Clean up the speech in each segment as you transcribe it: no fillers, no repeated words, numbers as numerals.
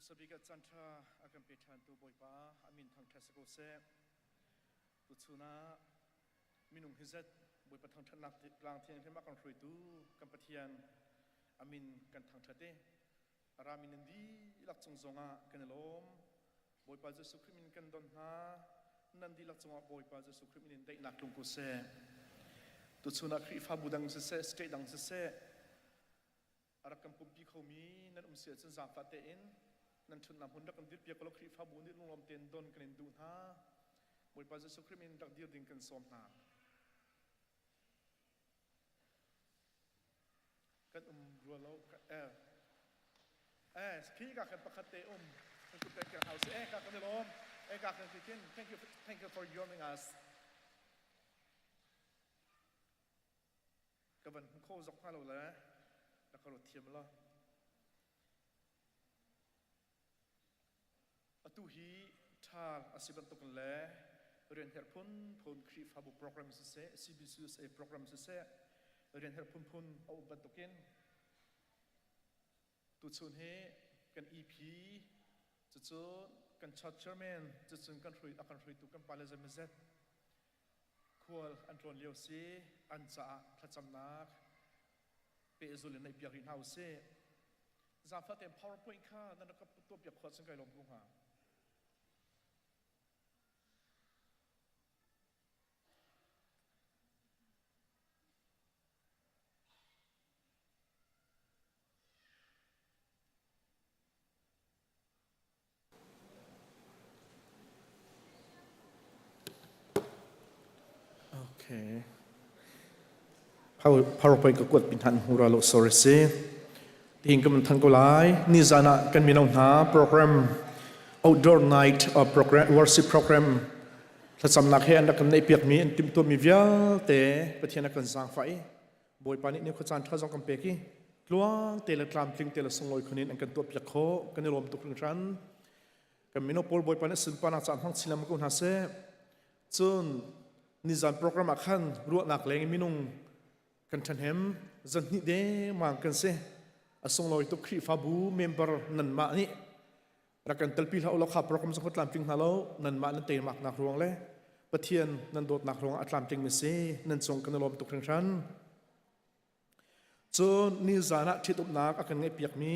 Sabigat Santa akan petan tu boipa amin thang thasako se tu chuna minung hizat boipa thang thanak lang thiang thema kan throi tu kan pathian amin kan thang thate aramin ndi lak chung zonga kan lom boipa jesu krimin kan don ha nandi lak chunga boipa jesu krimin dei nak tung ko se tu chuna khri fa budang se state dang se arakam pumpi khomi nan se chen za fa te in nan chun nam hundak kan dir pia kolok khri fa bu ni lom ten don kan du ha boipa jesu krimin dak dir ding kan som na kan rualo khi ka kan pakhate kan ku pek house ka kan lom ka kan kikin thank you for joining us kaban ko zok ha lo la la ka ro thiam la atu hi thal asiban to kan le ren her phun khri fa bu program se cbcs program se ren her phun au ban to ken tu chun he kan ep chu chu kan chat chairman chu chun kan throi akan throi tu kan pale zam zet khol an tron leo se an cha thacham nak pe zul nei pia rin house se za fa tem powerpoint kha nan ka to pia khot sang kai lom bu ha PowerPointก็กดเป็นทันหัวเราโซเรซีทิ้งกันมันทันก็ไล่นี่จานะกันมีน้องหาโปรแกรม outdoor night or program worship program ถ้าสำนักให้อันนั้นกันในเปียกมีอันติมตัวมีวิลเตะประเทศนักการสร้างไฟบอยปานิเนี่ยเขาจานท่าจงกำเปกี้กลัวเตะละตรามคลิงเตะละสงลอยคนนี้อันกันตัวเปียกโคกันในรวมตุกนึงชั้นกันมีน้องโพลบอยปานิสินปานาจานห้องศิลป์กุนหาเซ่จนนี่จานโปรแกรมอาคันรัวหนักแรงมีน้องกันทันเห็มจันนี่เดมังกันเสอส่งลอยตุกขีฟาบูเมมเบอร์นันมานี่รักกันตลปีเราเราขับโปรแกรมสังคมตามจริงฮาโลนันมานันเตะมักนักรวงเลยปะเทียนนันโดดนักรวงอัตลามจริงมิเซนันส่งกันลมตุกครั้งชั้นจนนี่จานะที่ตุกนักอากันเงยเปียกมี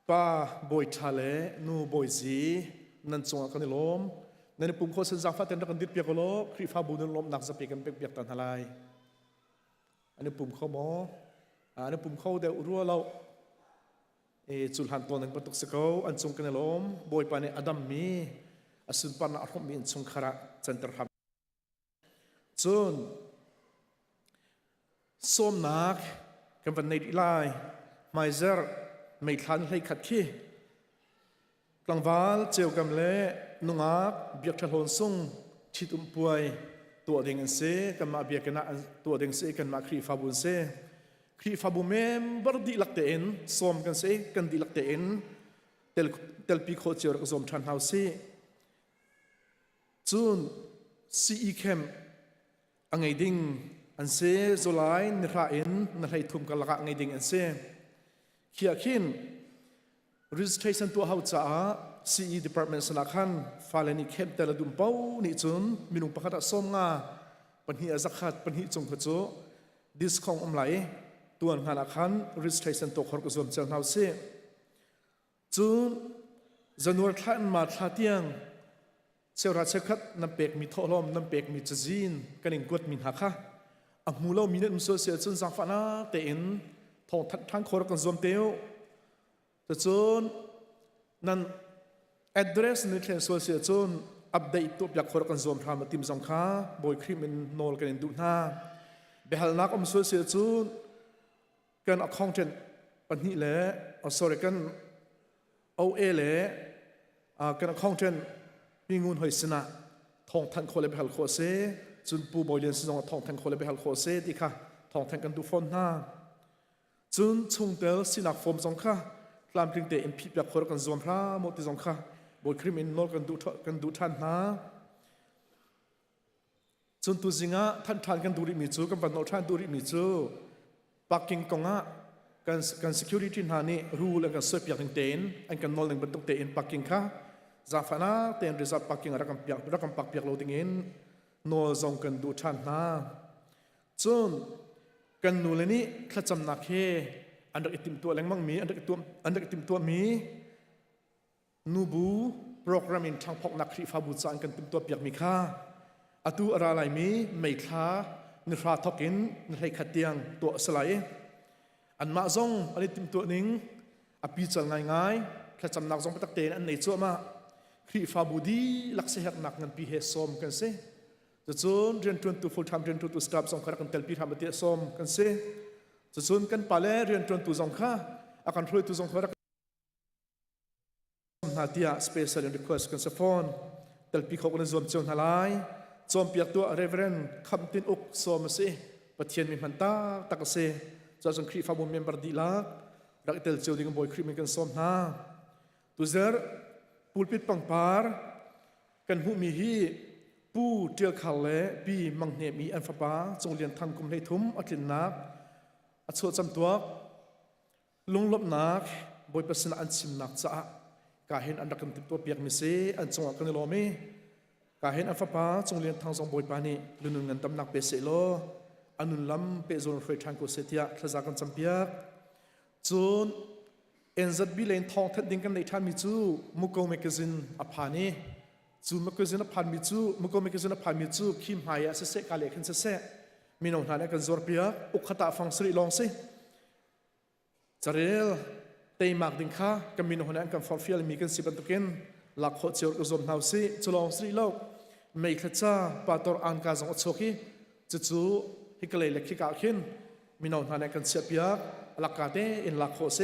ป้าบอยทะเลนูบอยซีนันส่งกันลมนันปุ่มโคสันจักฟ้าเต็นรักกันดิบเปียกโลขีฟาบูนันลมนักจะเปียกกันเปียกตันทลายอันนี้ปุ่มเข้าหมออันนี้ปุ่มเข้าเดี๋ยวรัวเราจุลหันตัวหนึ่งประตูสเกลอันทรงกันลมบอยปานอดัมมีอสุนปานอารมณ์มีอันทรงขระจันทร์ทำจนส้มนักกันวันในดีไลไม่เจอไม่ทันให้ขัดขี้กลางวันเจียวกันเล่นุ่งอักเบียกทะลนส่งชิดป่วยตัวเด้งเสกันมาเบียกันตัวเด้งเสกันมาครีฟาบุนเสครีฟาบุเมมบรดีลักเตนสมกันเสกันดีลักเตนเตลปีโคเจอร์กสมทันเฮาเสจูนซีอีเคมอังไงดิ่งอันเสโซไลน์นราเอ็นนราทุ่มกันละอังไงดิ่งอันเสเขียขิน registration ตัวเฮาจ้าCE Department สนักขันฟาเลนิเข้มแต่ละดุมเป้านี่จนมีนุ่งประคัตส้มงาปัญหาสักขัดปัญหาจงขจโจดิสคองอมไหลตัวงานอาคัน registration ตัวขอรกสมเจ้าหน้าเสียจนจันวรทันมาทัดยังเจ้าราชขัดน้ำเปกมีทอลมน้ำเปกมีจจีนกันเองกดมีหักค่ะอักมูเรามีเนื้อมุสเสียจนสังฟานาเตอินทองทั้งขอรกสมเตียวแต่จนนั้นaddress นี่เทนโซเชียลจนอัปเดตตัวอยากขอกันส่วนพามาติมสังขาบอยครีมเป็นโนลกันดูหน้าเบลนักอมโซเชียลจนกัน accountant ปัญหาเละsorry กัน OA เละกัน accountant มีเงินหอยสนะทองทันคนเลยไปหัลโคเซจนปูบอยเรียนสิ่งทองทันคนเลยไปหัลโคเซดีค่ะทองทันกันดูฟอนหน้าจนชงเตลสินักฟอมสังขาลามกริงเตอินพิบอยากขอกันส่วนพระโมติสังขาบอยครีมอินโนกันดูท่านนะจนตัวจริงอ่ะท่านกันดูริมิจูกันปันโนท่านดูริมิจูปักกิ่งกงอ่ะ กัน security หานี่รู้แล้วกันเสียบอย่างเต็นอันกันนอลหนึ่งบรรทุกเต็นปักกิ่งค่ะจาฟานาเต็นริซาปักกิ่งรักกันปักเปียกโลติงินนอลจงกันดูชันนาจนกันนูเลนี่ขจำนักเฮอันดักติมตัวแรงมั่งมีอันดักติมตัวมีนูบูโปรแกรมอินทางพกนักคริฟาบุษานกันติมตัวเปียกมีค่าอตูอะไรมีไม่ค่านิราทกินนิรัยขัดเตียงตัวสลายอันมาซงอันนี้ติมตัวหนึ่งอภิจัลง่ายๆแค่จำนักซงปตักเตนอันในชัวมาคริฟาบุดีลักเสียหนักเงินปีเฮสอมกันเสียจะจนเรียนจนตัว full time เรียนจนตัว staff ซงคารักกันเตลปีทำมาเตียสอมกันเสียจะจนกันปาเลเรียนจนตัวซงค่าอาการช่วยตัวซงคารักนาเตีย special request กันสักฟอนเตลปีเขากันจอมจนหลายจอมเปียกตัว reverend คำตินอกสอมเสียปะเทียนมีพันตาตักเสียจะส่งคริฟาบุมเมมเบอร์ดีลักรักเตลเจียวดิ่งบอยคริมิกันสอมนาตุเซอร์ปูปิดปังปาร์กันหูมีฮีปูเจียขาเลปีมังเนมีอันฟ้าป้าจงเรียนทางกุมให้ทุ่มอักลินนักอัศวจำตัวลุงลบนักบอยเปอร์เซ็นต์อันซิมนักจ้ากาเห็นอันดักกันติดตัวเปียกมิเซอันจงอักกันโลมีกาเห็นอันฟ้าป้าจงเรียนทางทรงบอยปานีลุนเงินตำนักเปเสโลอันนุนลำเปโซนฟรีทางกุเสตียขจักกันจำเปียกจนเอ็นซัดบิเลนทองทัดดิ้งกันในท่านมิจูมุกโกเมกซินอภานีจูมุกโกซินอภานมิจูมุกโกเมกซินอภานมิจูคิมหายาเสเสกาเลขันเสเสมีน้องท่านกันจอร์เปียกอุคตาฟังสรีลองสิจาเรลเตยมากดิ้งข้ากันมีน้องท่านกันฟอร์ฟิลมีกันสิบันตุกินหลักโคเจียวกจอมนาวสิจุลองสรีโลกไม่ขจ้าปาตอร์อันกาจงอดโชกีจู่ฮิกเลเล็กฮิกาขินมีน้องท่านกันเสียเปียกหลักกาเตอินหลักโคเซ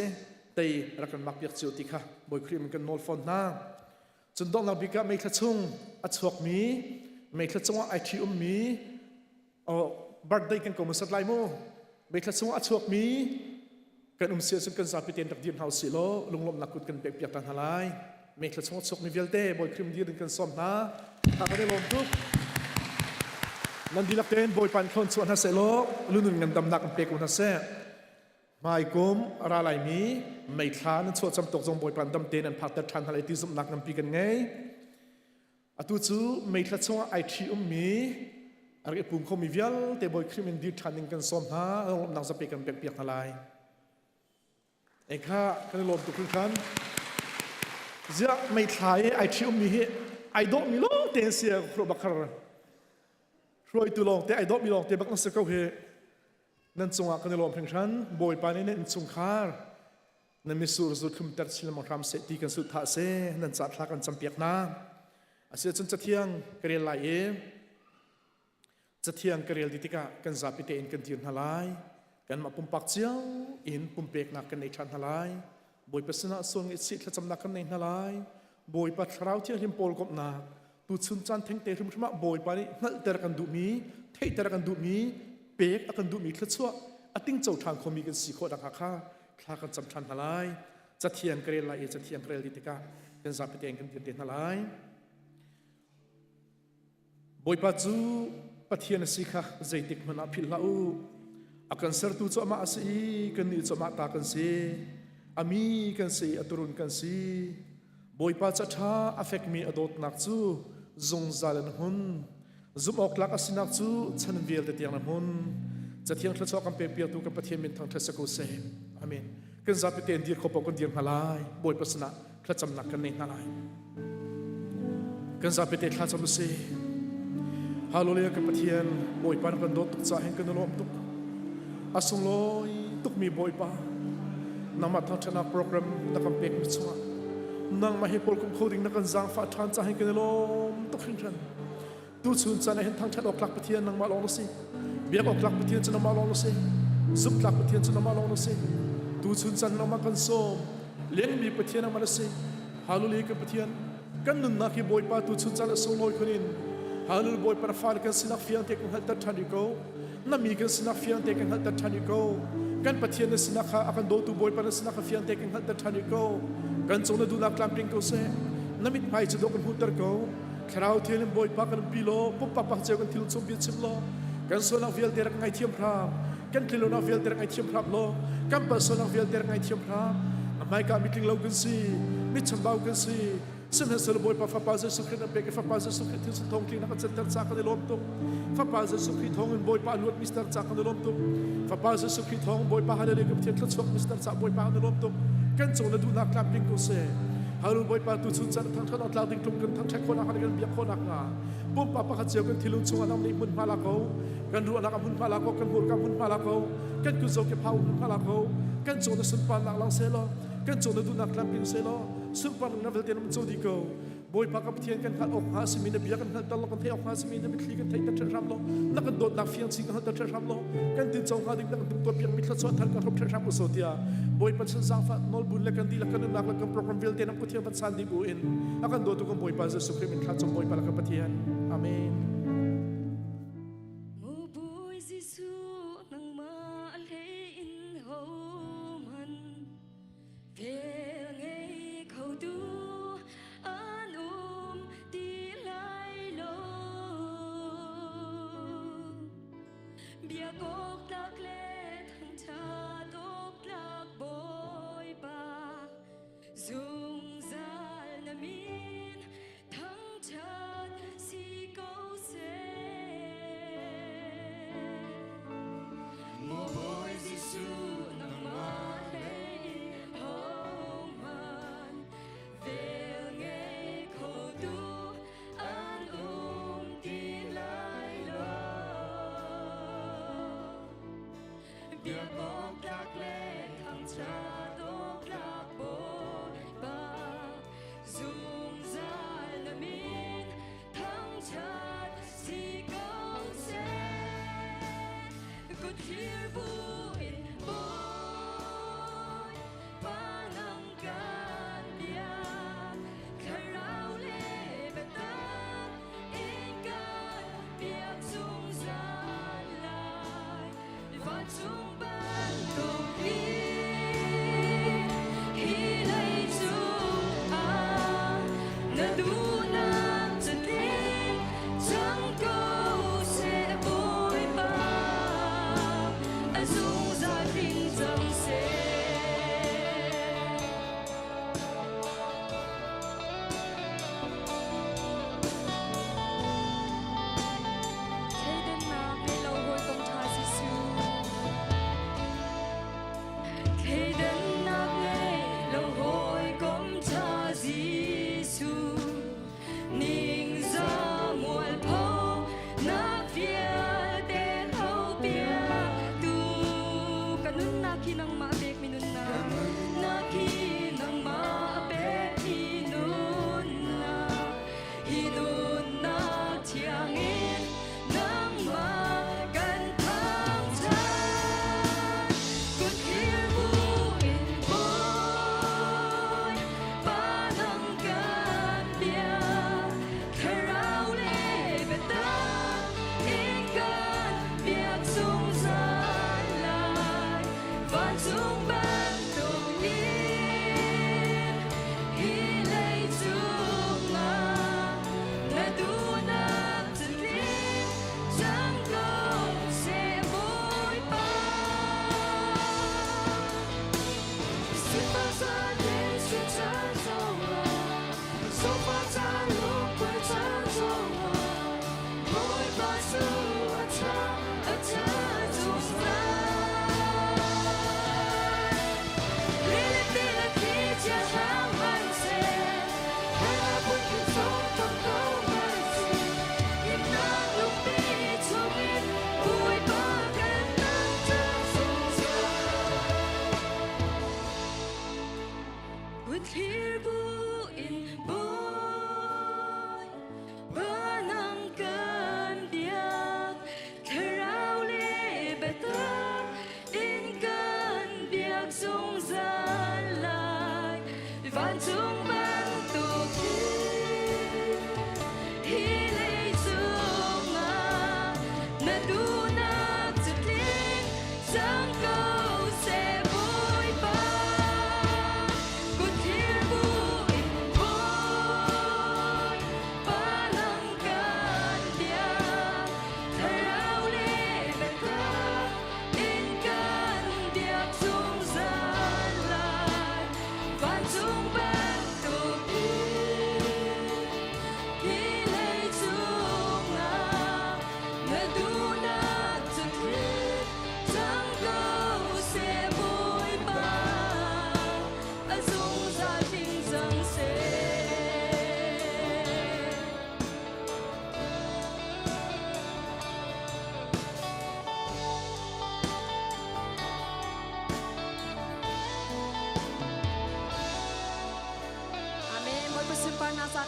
เตยรักกันมักเปียกจิวติค่ะบอยครีมกันโนลฟอนนาจนต้องนับบิกะไม่ขจุงอัดชกมีไม่ขจุงไอทีมีบัดเดย์กันก็มุสัตไลโมไม่ขจุงอัดชกมีกันเสียสุดกันซาปิเตนตักดินเฮาสิโลลงลมนักกุดกันเปียกเปียกตันหลายไม่ขจุงอัดชกมีเวลเต้บอยครีมยืนกันซ้อมนาถ้าเขาได้ลงทุกนันดีลักเตนบอยปันคนส่วนฮัสเซโลลุ่นเงินดำนักเปียกอุนัสเซไม่กุมอะไรมีไม่ทานส่วนจำตกจงบอยปันดำเตนันพักแต่ทันอะไรที่สมนักนำปีกันไงอตุจูไม่ทัดส่งไอทีมีอะไรปุ่มเขามีเวลแต่บอยครีมินดีทันยังกันซ้อมหานักสเปกันเปียกๆอะไรเอกข้ากันลมตุกขันจะไม่ทายไอทีมีไอดอมีลงเตนเสียครบบักคาร์รวยตุลงแต่ไอดอมีลงเตบักนักสเกลเฮนั่นจงอากันลมเพียงฉันบอยปานี่นั่นจงคาร์นั่นมิสูรสุดคุมตัดสินมาทำเสตีกันสุดท้ายเสนั่นจัดทักกันจำเปียกน้ำอาเซียจนจะเที่ยงกระเรียนไหลจะเที่ยงกระเรียนดิติกากันจับพิเตอินกันยืนหลายกันมาปุ่มปักเจียวอินปุ่มเปียกนักกันในชั้นหลายบอยปัสนาส่งอิสิทธิ์จำนักกันในหลายบอยปัดคราวเที่ยงริมโพลกบนักตุชุนจันเทงเตริมธรรมะบอยปานี่นั่นเตระกันดูมีเทเตระกันดูมีเปียกอากันดูมีคลัดชัวอติ้งเจ้าทางคมีกันสีโคดักข้าคลากันจำทันหลายจะเทียนกระเรลายจะเทียนกระเรลิติกาเป็นสับเตียงกันเด่นหลายบอยปัจจุปะเทียนสิค่ะใจติกมันอภิลาอูอากันเสร์ตุจอมาสีกันนี่จอมาตากันสีอามีกันสีอตุรุนกันสีบอยปัจจัท่าอเฟกมีอดอตนักจูจงซาลนหุนจุบออกลักอสินักจูฉันเวียลเตียงนหุนจะเที่ยงทศกัมเปียตุกับปะเทียนเป็นทางเทศกุเซอาเมนกันจับไปเตียนดีขบกันเดียงหลายบอยปัสนะพระจำนักกันในหลายกันจับไปเตียนข้าจำเสฮาโลเลียกับปะเทียนบอยปานกันโดตุกจ่าแห่งกันล้อมตุกอาสงลอยตุกมีบอยปานำมาทางชนะโปรแกรมนักกัมเปียกมิชวนั่งมาให้พลกุมโคดิ้งนักกันจางฟ้าทานจ่าแห่งกันล้อมตุกขึ้นฉันดูชุนจันเห็นทางชนะออกหลักปะเทียนนั่งมาลองสิเบียกออกหลักปะเทียนจะนำมาลองสิซุปหลักปะเทียนจะนำมาลองสิดูชุนจันนำมากันโซมเลี้ยงมีปะเทียนนำมาละสิฮาลุลีกับปะเทียนกันนุนนักที่บอยปาดูชุนจันละส่งลอยคนอินฮาลุลีบอยปาราฟาร์กันสินักฟิอันเตกันหัดตัดทันดิโกน้ำมีกันสินักฟิอันเตกันหัดตัดทันดิโกกันปะเทียนสินักอากันโดตุบอยปาสินักฟิอันเตกันหัดตัดทันดิโกกันจงละดูนักลำพิงโกเซน้ำมิดไปจะโดกันหุดตะโกคราวเทียนบอยปากันปีโลปุ๊บปั๊บปักเจ้ากันทิลสมบิดชิมโลกันส่วนนักฟิอันเตกันไงเทียมพราม kan tilo na vel ter ngai thiam phrap lo kan pa so na vel ter ngai thiam phrap amai ka meeting lo kan si mit chambau kan si sim he sel boy pa fa pa Jesu Christ na pe ke fa pa Jesu Christ tin thong ki na ka center cha ka lom tu fa pa Jesu Christ thong boy pa lut mister cha ka lom tu fa pa Jesu Christ thong boy pa hale le ke thiet chok mister cha boy pa lom tu kan chong na du na klap ping ko se haru boy pa tu chun chan thang thang atla ding tum kan thang thak khona kan kan bia khona nga bom pa pa kha cheu kan thilun chung anam ni mun phala ko kan ru na ka mun phala ko kan hur ka mun phala ko kan ku zo ke phau mun phala ko kan chong na sun pa lang lang se lo kan chong na du na klap ping se lo sun pa na vel ten mun zo di ko boy pa ka pathian kan khat ok ha simi na bia kan khat tal kan thei ok ha simi na mit li kan thei ta thar ram lo na kan dot na fiang sing kan ta thar ram lo kan tin chong ha ding na kan tum ko piang mit la so thar ka thop thar ram ko so tia boy pa chen sang fa nol bun le kan di la kan na kan program vel ten am ko thian ban san di bu in akan dot ko boy pa Jesu Christ min khat chong boy pa la ka pathian amen in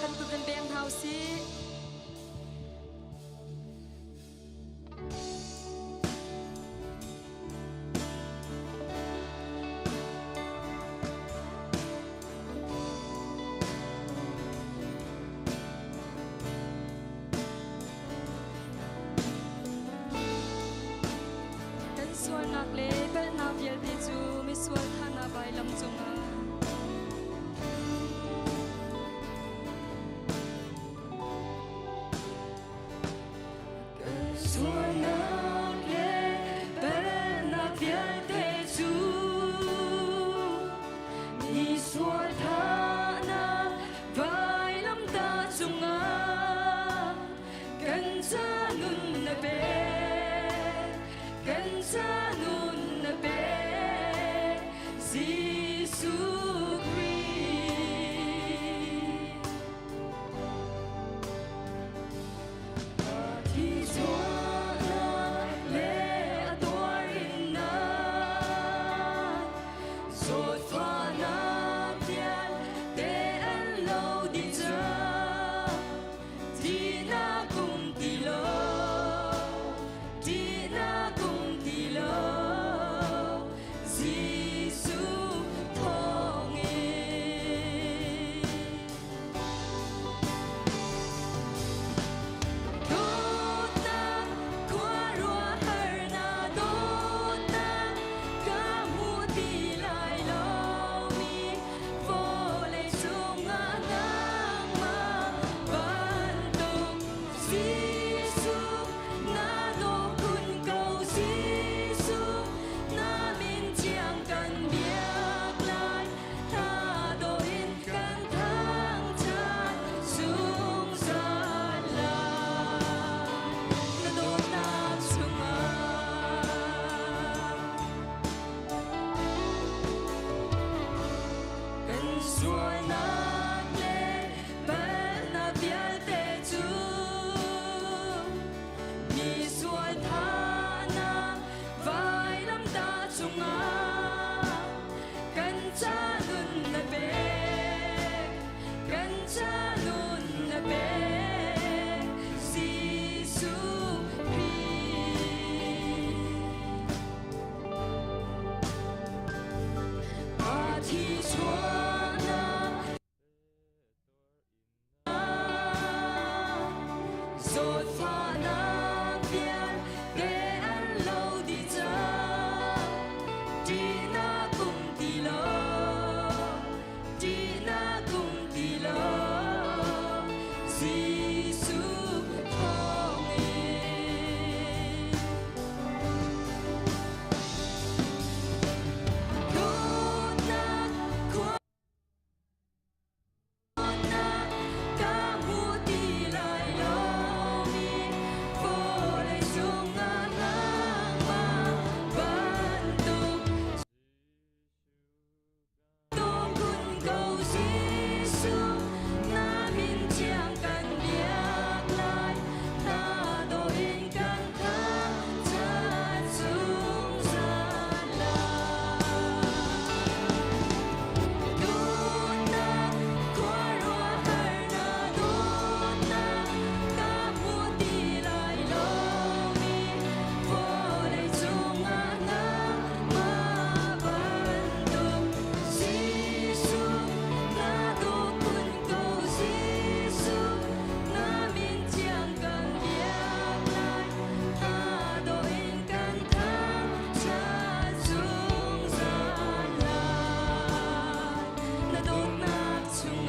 kan tu ben beng hausi kan sual nak le bel na vial te chu mi sual thana bai lam chunga sual nak le bel na vial te chu mi sual thana bai lam ta chunga kan cha nun na be kan cha nun na be Jesus Christ thi chúa na le adorin na rồi pha na pian te an lâu đi cha thì na cùng đi lo thì na cùng đi lo Jesus thong e đốt na qua rùa hở na đốt na cả mùa đi lại lâu mi vô lệ sung ngã ngang mà ban tục Jesus na đô kun cầu Jesus na min chiang cần biak lại tha đô in cần thang chan sung san lại na đô na chung cần suy na le bên na vial te chu mi suy tha na vai lam ta chung cần cha nun na be cần cha nun na be Jesus Christ a thi chúa na rồi pha na vian để an lâu đi cha đi na cùng đi lo đi na cùng đi lo Jesus thong e đốt na qua na cả mùa đi lại lâu mi vô lệ sung ngã ngang mà ban tục đô kun cầu Jesus na min chiang cần biak lại ta đô in cần thang chan sung san lại đốt na qua rùa hở na đốt na cả mùa đi lại lâu mi vô lệ sung ngã ngang mà ban tục Jesus na đô kun cầu Jesus na min chiang cần biak lại ta đô in cần thang chan sung san lại na đốt na chung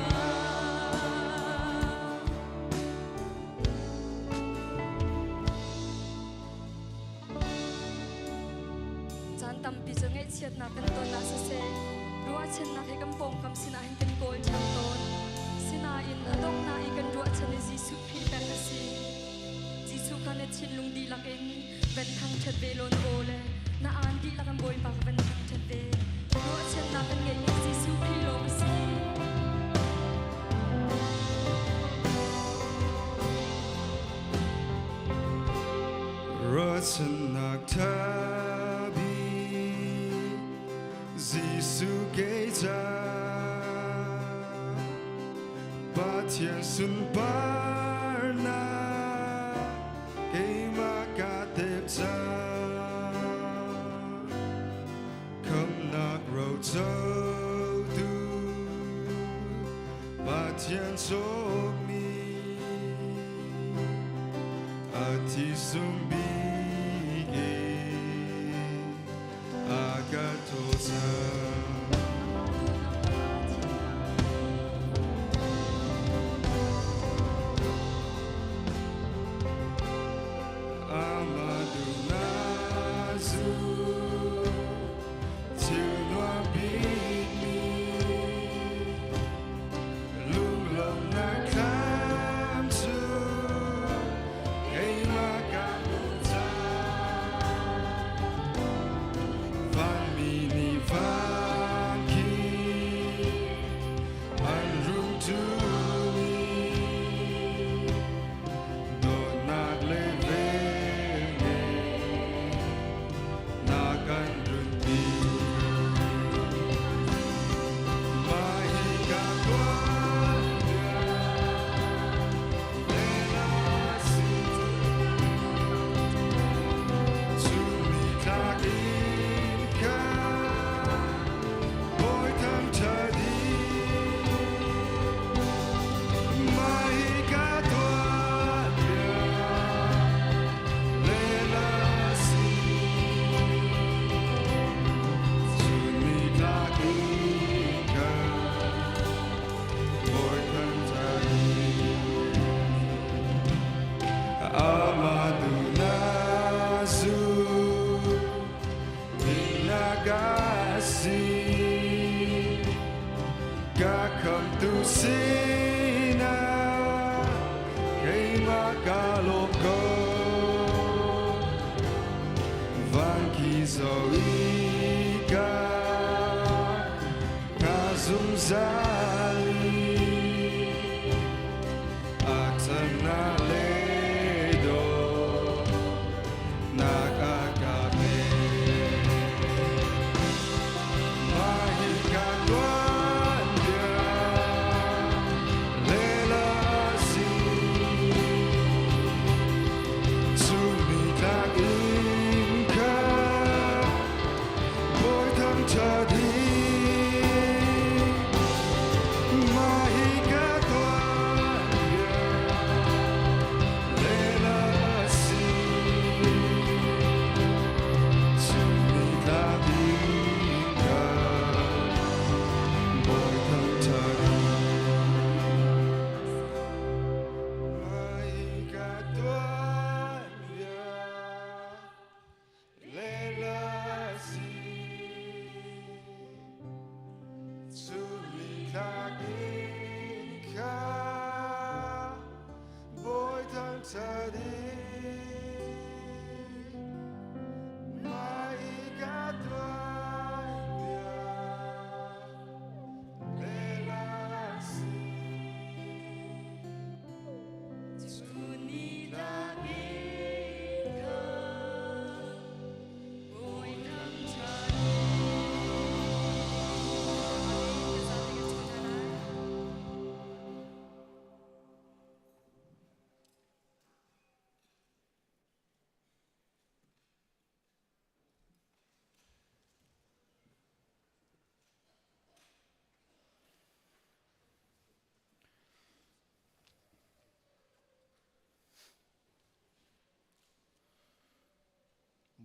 chan tam pi zo ngai chiat na kan ton na sa se ruwa chen na thai kam pom kam sina hin kan kol cham ton sina in adong na i kan ruwa chen Jesus phi kan na si Jesus kan ne chin lung di lakin ven thang chat ve lon ole na an di la kan boy pa ven thang chat ve ruwa chen na kan ngai Jesus phi lo si Rotsenak tabi Zisu geita But thiên xuân bar na cây ma ca tệp ra không nạc râu châu tu ba thiên số mi a ti sum bi ge a ga to sa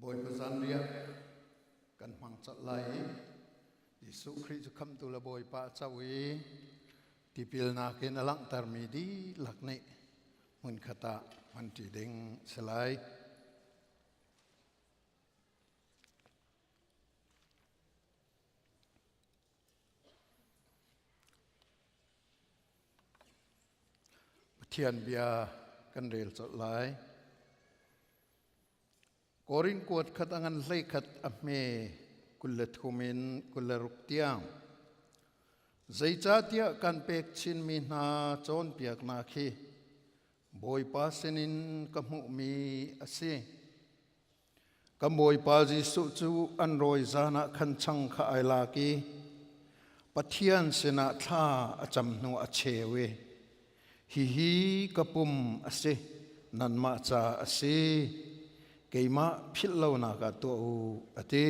bồi có gian riêng cần hoàng chặt lại Yesu Christ khăm tu là bồi pa chawi tipil na ken alang tarmidi lakne mun khata man ti ding selai thiền bia kan rel chặt lại Korin kuat khat angan lei khat ame kullet khumin kullaruk tiang zaicha tia kan pek chin mi na chon piak na khi boi pa senin kamu mi ase kamoi pa Jesu chu an roi zana khan chang kha aila ki pathian sena tha acham nu achewe hi kapum ase nan ma cha ase keima phillo na ka to u ate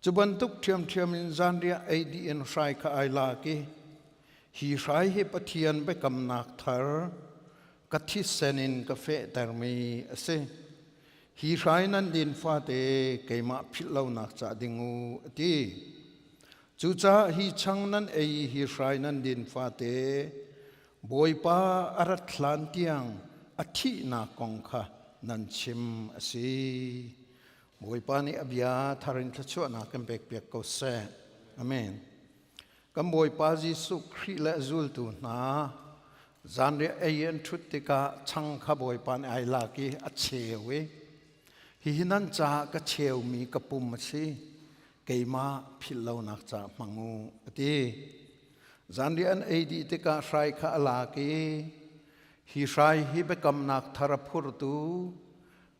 chuban tuk thiam in zanria adn shai kha ai la ke hi shai he pathian be kam nak thar kathi senin ka fe tarmi ase hi shai nan din fa te keima phillo nak cha dingu ati chu cha hi chang nan ei hi shai nan din fa te boipa arat thlan tiang athi na kong kha nan chim ase boipa ni abia tharin thachwa na kan bek pek ko se amen kam boipa jisu khri la zul tu na zanre ayen thutika chang kha boipa ni ai la ki achewe hi hinan cha ka cheu mi kapum ase keima phillo nak cha mangu ati zanre an adi tika shai kha ala ki hi shai hi bekam nak tharapur tu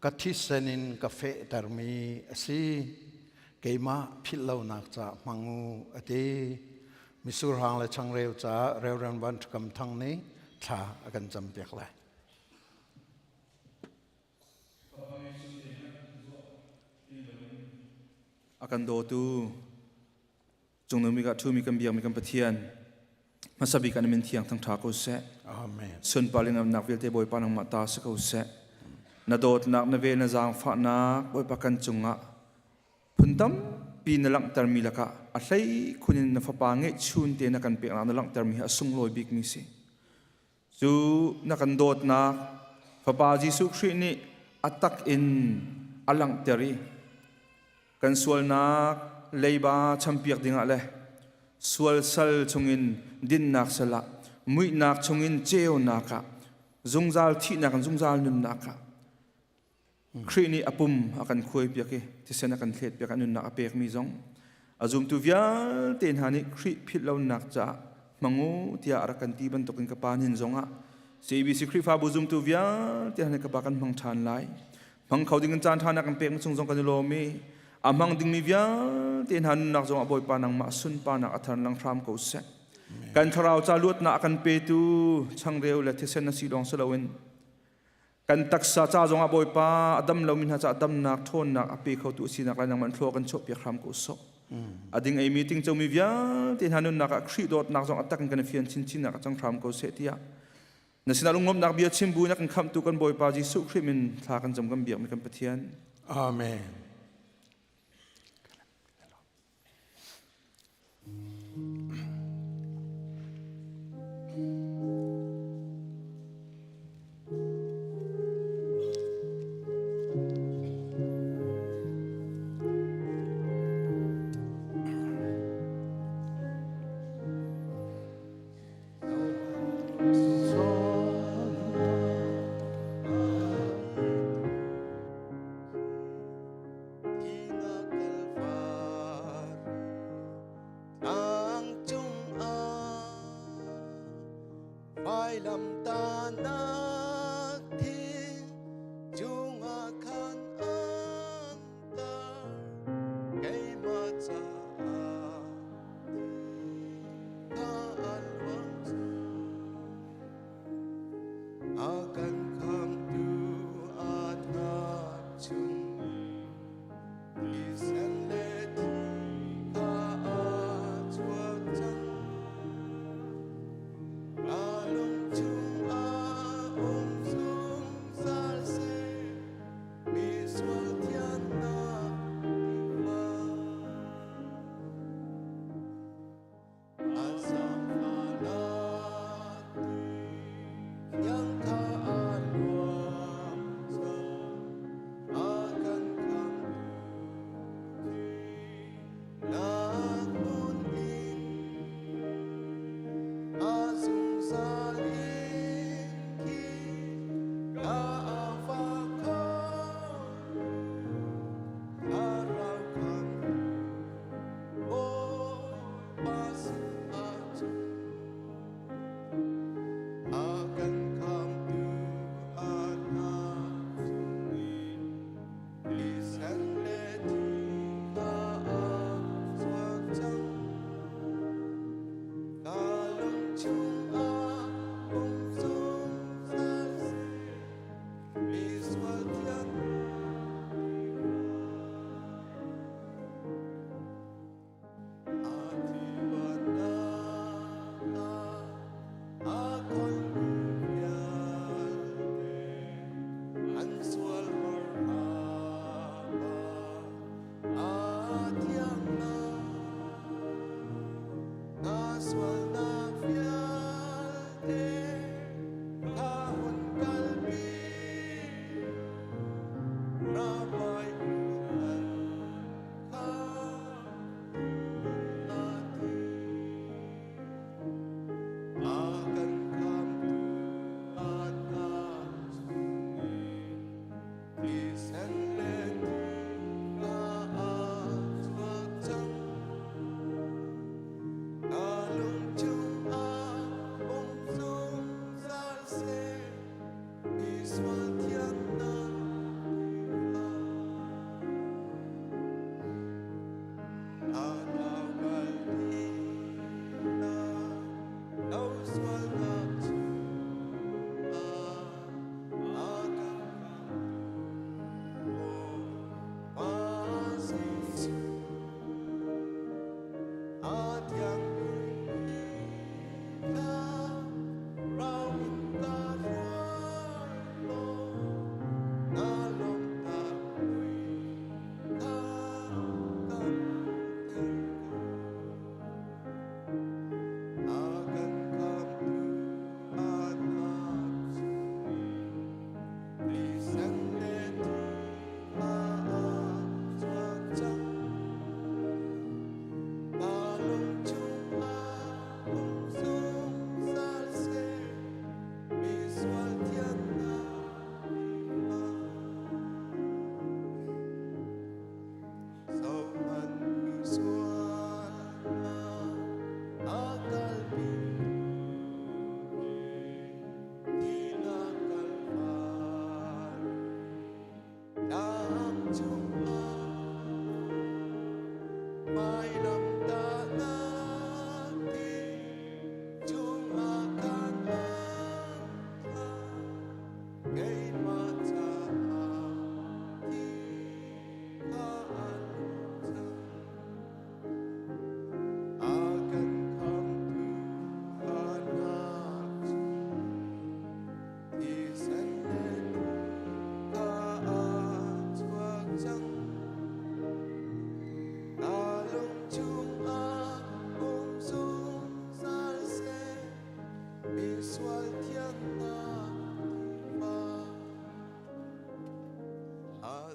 kathi senin ka fe tarmi asi keima phillo nak cha mangu ate misur hang la chang reu cha reu ran ban kam thang ni tha akan jam pek lai akan do tu jungnomi ka thu mi kan biang mi kan pathian masabi kan min thiang thang tha ko se amen sun paling am nak velte boy panang ma ta se ko se na dot nak na ve na jang fa na boy pakan chunga phundam pi na lang tar mi laka a hlei khunin na fa pa nge chun te na kan pe na lang tar mi asung loi bik mi si chu na kan dot na fa pa jisu khri ni atak in alang teri kan sual na leiba champiak dinga le sual sal chungin din nak sala mui nak chungin cheo naka zungzal thi nak zungzal nun naka khri ni apum akan khoi piake tisena kan thlet piak anun na apek mi zong azum tu vial ten hani khri phit lo nak cha mangu tia arakan ti ban tokin ka panin zonga cbc khri fa buzum tu vial te hani ka bakan mang than lai mang khoding chan thana kan pek chung zong kan lo mi amang ding mi vial ten han nak zong aboy panang ma sun panak athan lang thram ko se kan tharau cha lut na akan pe tu chang reu la tisena silong salawin kan taksa cha zonga boy pa adam lo min ha cha adam nak thon nak ape kho tu sinak la nang man thlo kan chop pi khram ko so ading ai meeting chomi via tin hanun nak khri dot nak zong atak kan fian chin chin nak chang khram ko se tia nasina lungom nak bia chimbu nak kan kham tu kan boy pa ji su khri min tha kan jam gam biak mi kan pathian amen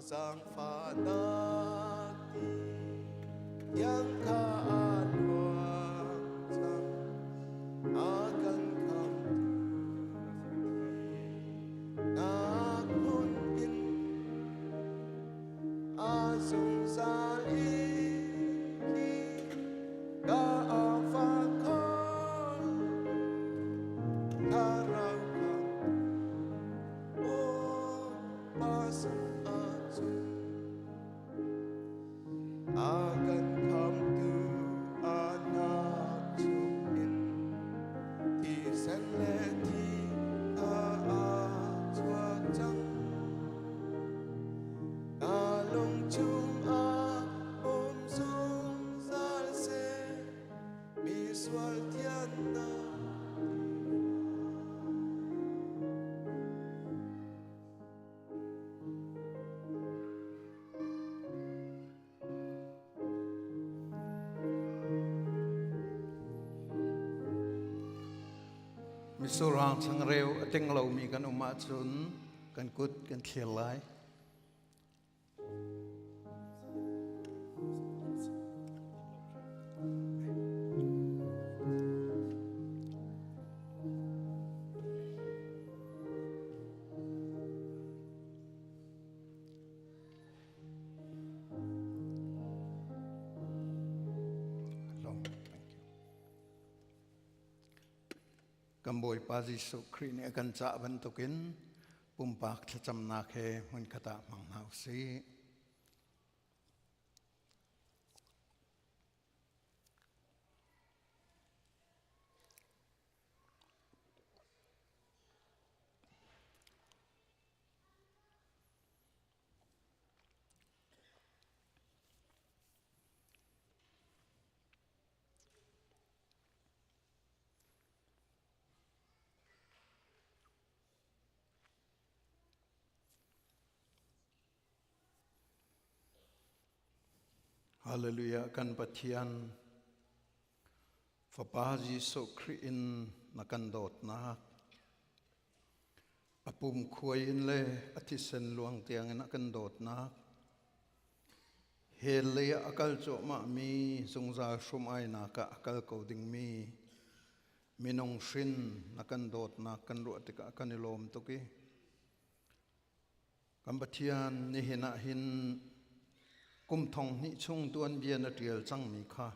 sang pha na ti yang ka anwa sang akan kam na kun in asung sali ka afakol karau ka o pasang atun akan come to anak in ti san le ti ka atwa chang along chung a sung sal se mi swal tian na Misurang sang reu ating lau mi kan umatsun kan kut kan khilai. Kamboi pazi sukri ni akan cak bentukin pumpak cecam nakhe mun kata manghausi. Haleluya kan patian fapazi sukri in nakan dot nak apum khuain le atisen luang tiang nakan dot nak hele akal cho ma mi sungza shumai naka akal ko ding mi minong shin nakan dot nak kan ru tika kan ilom toki kan patian ni hina hin kum thong ni chung tuan bian atrial chang mi kha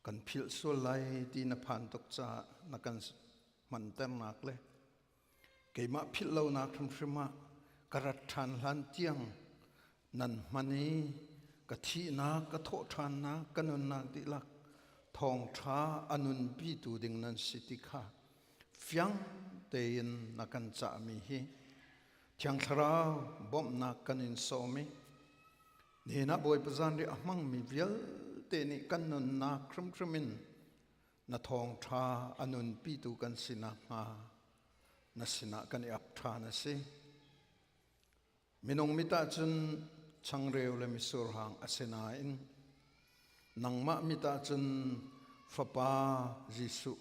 kan phil so lai ti na phan tok cha na kan man ter nak le keima phil lo nak thum shima karat than hlan tiang nan mani ka thi na ka tho than na kanun na ti lak thong tha anun pi tu ding nan siti kha fyang te in na kan cha mi hi thiang tharau bom na kan in so mi ni na boy pazan ri amang mi vial te ni kan nun na khrum khrumin na thong tha anun pi tu kan sina ma na sina kan ap tha na se minong mita chun changreu le misur hang asena in nangma mita chun fapa jisu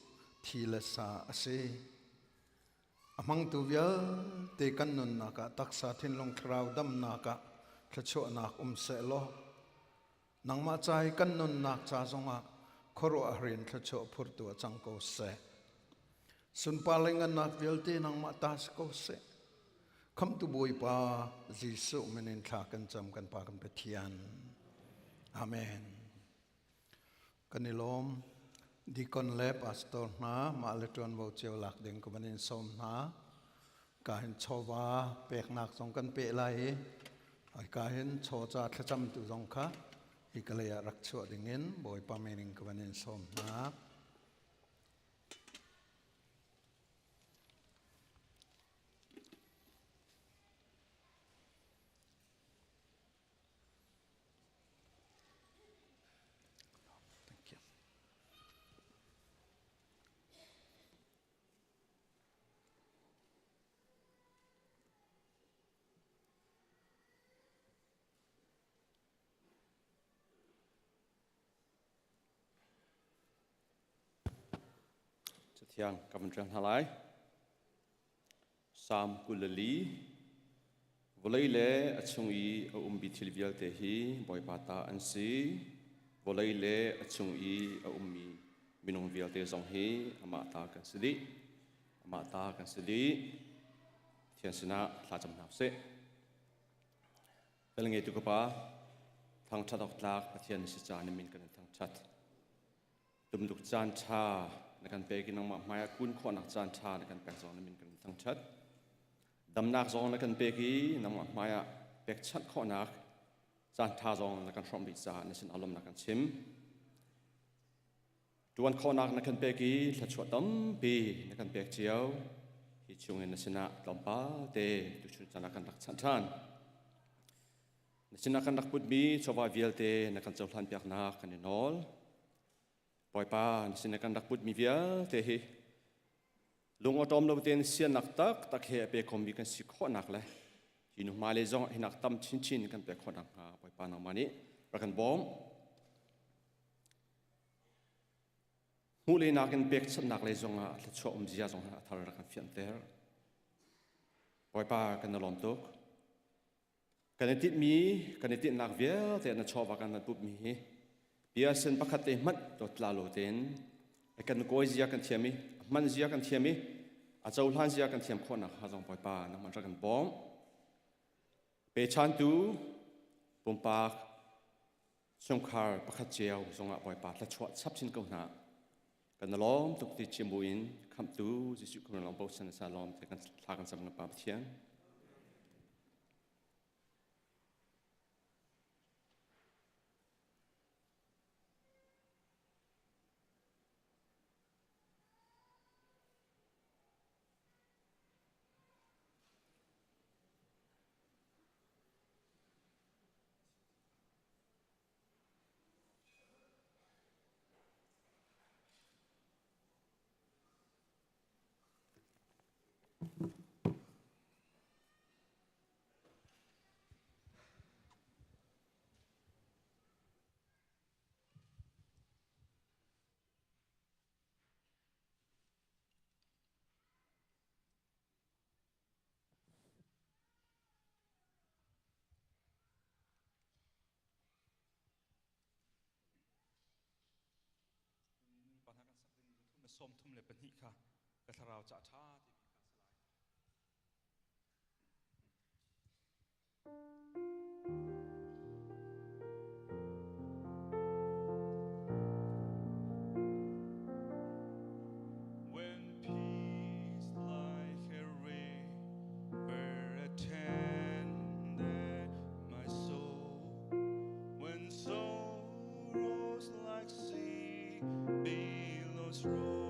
thila sa ase amang tu vial te kan nun na ka taksa thin long thrau dam na ka cho nak se lo nang ma chai kan nun nak cha zonga khoro a rin cho phur tu chang ko se sun palengan nak velte nang ma tas ko se kham tu boi pa jisu menen tha kan cham kan pa kan pethian amen kanilom dikon le pastor na ma le ton bo cheu lak ding ko manin som na ka hin chowa pek nak song kan pe lai ai ka hin cho cha thacham tu jong kha ikalaya rakcho dingin boy pamening kawanin som na thank you Thiang Kavan Trang Halai Sam Kulali Volei le achungi a umbi tilvial te hi boy pata ansi volei le achungi a ummi minung vial te zong hi amata kan sidi thian sina thla cham nau se pelnge tu pa thang that ok tlak pathian si cha ni min kan thang that tum duk chan tha na kan pe kinang ma maya kun kho nak chan tha na kan pe zong ni min kan thang that dam nak zong na kan pe ki nang ma maya pek chat kho nak chan tha zong na kan from bi cha na sin alom na kan chim tuan kho nak na kan pe ki thla chwa tam pi na kan pek chiao hi chung en na sina tlompa te tu chu chana kan rak chan than na sina kan rak put mi chowa vial te na kan chau hlan pek nak kan ni nol poi pa na sina kan rak put mi vial te hi lung atom lo ten sian nak tak he pe kom bi kan si kho nak le hi nu ma le zong hi nak tam chin kan pe kho nak ha poi pa na mani ra kan bom hu le nak kan pek chat nak le zong a la cho zia zong ha thar ra kan fian ter poi pa kan na lom tok kan tit mi kan tit nak vial te na cho wa kan na pup mi hi bia sen pakhat te mat to tla lo ten kan koi zia kan thiami man zia kan thiami a chau hlan zia kan thiam kho nak ha zong poi pa na man ra kan bom pe chan tu pum pak song khar pakhat cheu zong a poi pa la chwa chap chin ko na kan lom tuk ti chimbuin kham tu jisu kun lom bo san sa lom te kan thla kan sam na pa thian som thum le pani kha ka tharau cha tha when peace like a river attended my soul when sorrows like sea billows roll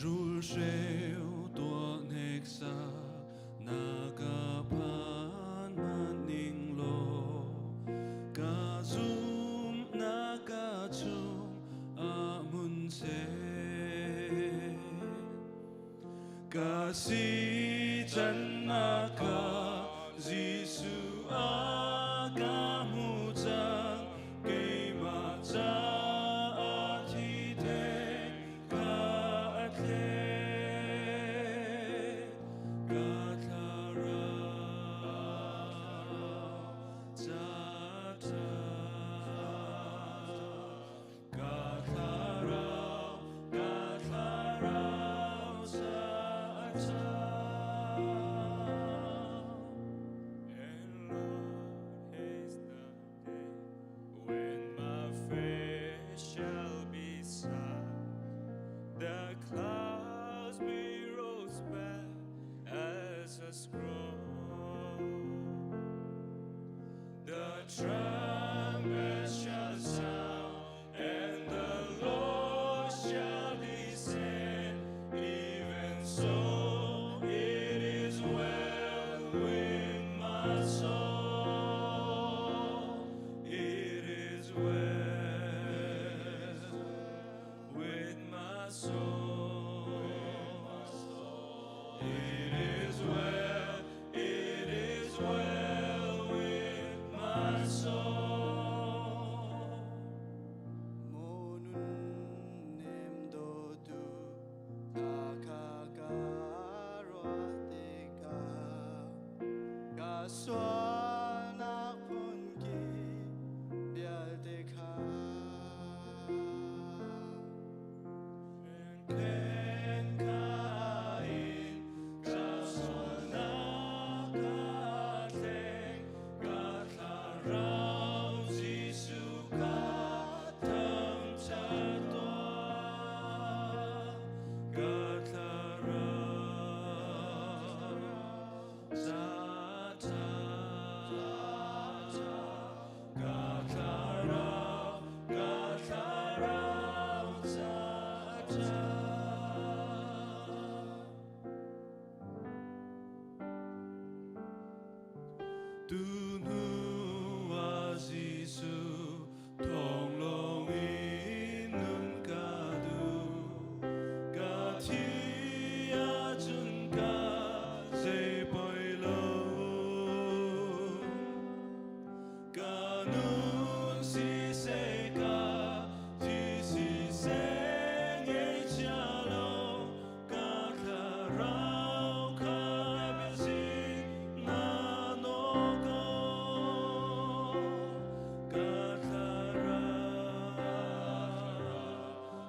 rul reu tua nek sa naga pan maning lo ka zum naga chung amun se ka si chan naga jisu aga mu chang ke ma cha trumpet shall sound, and the Lord shall descend. 두누와 지수 통롱이 눈 가두 가티야 준까지 보일러 가눈 시세가 지시생의 자로 가타라우 가면시 나노고 가타라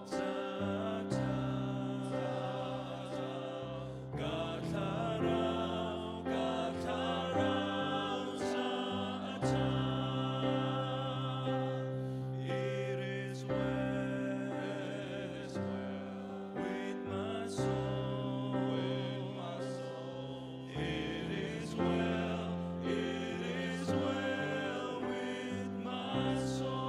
자자 가타라우 가타라우 자자 It is well with my soul. It is well with my soul.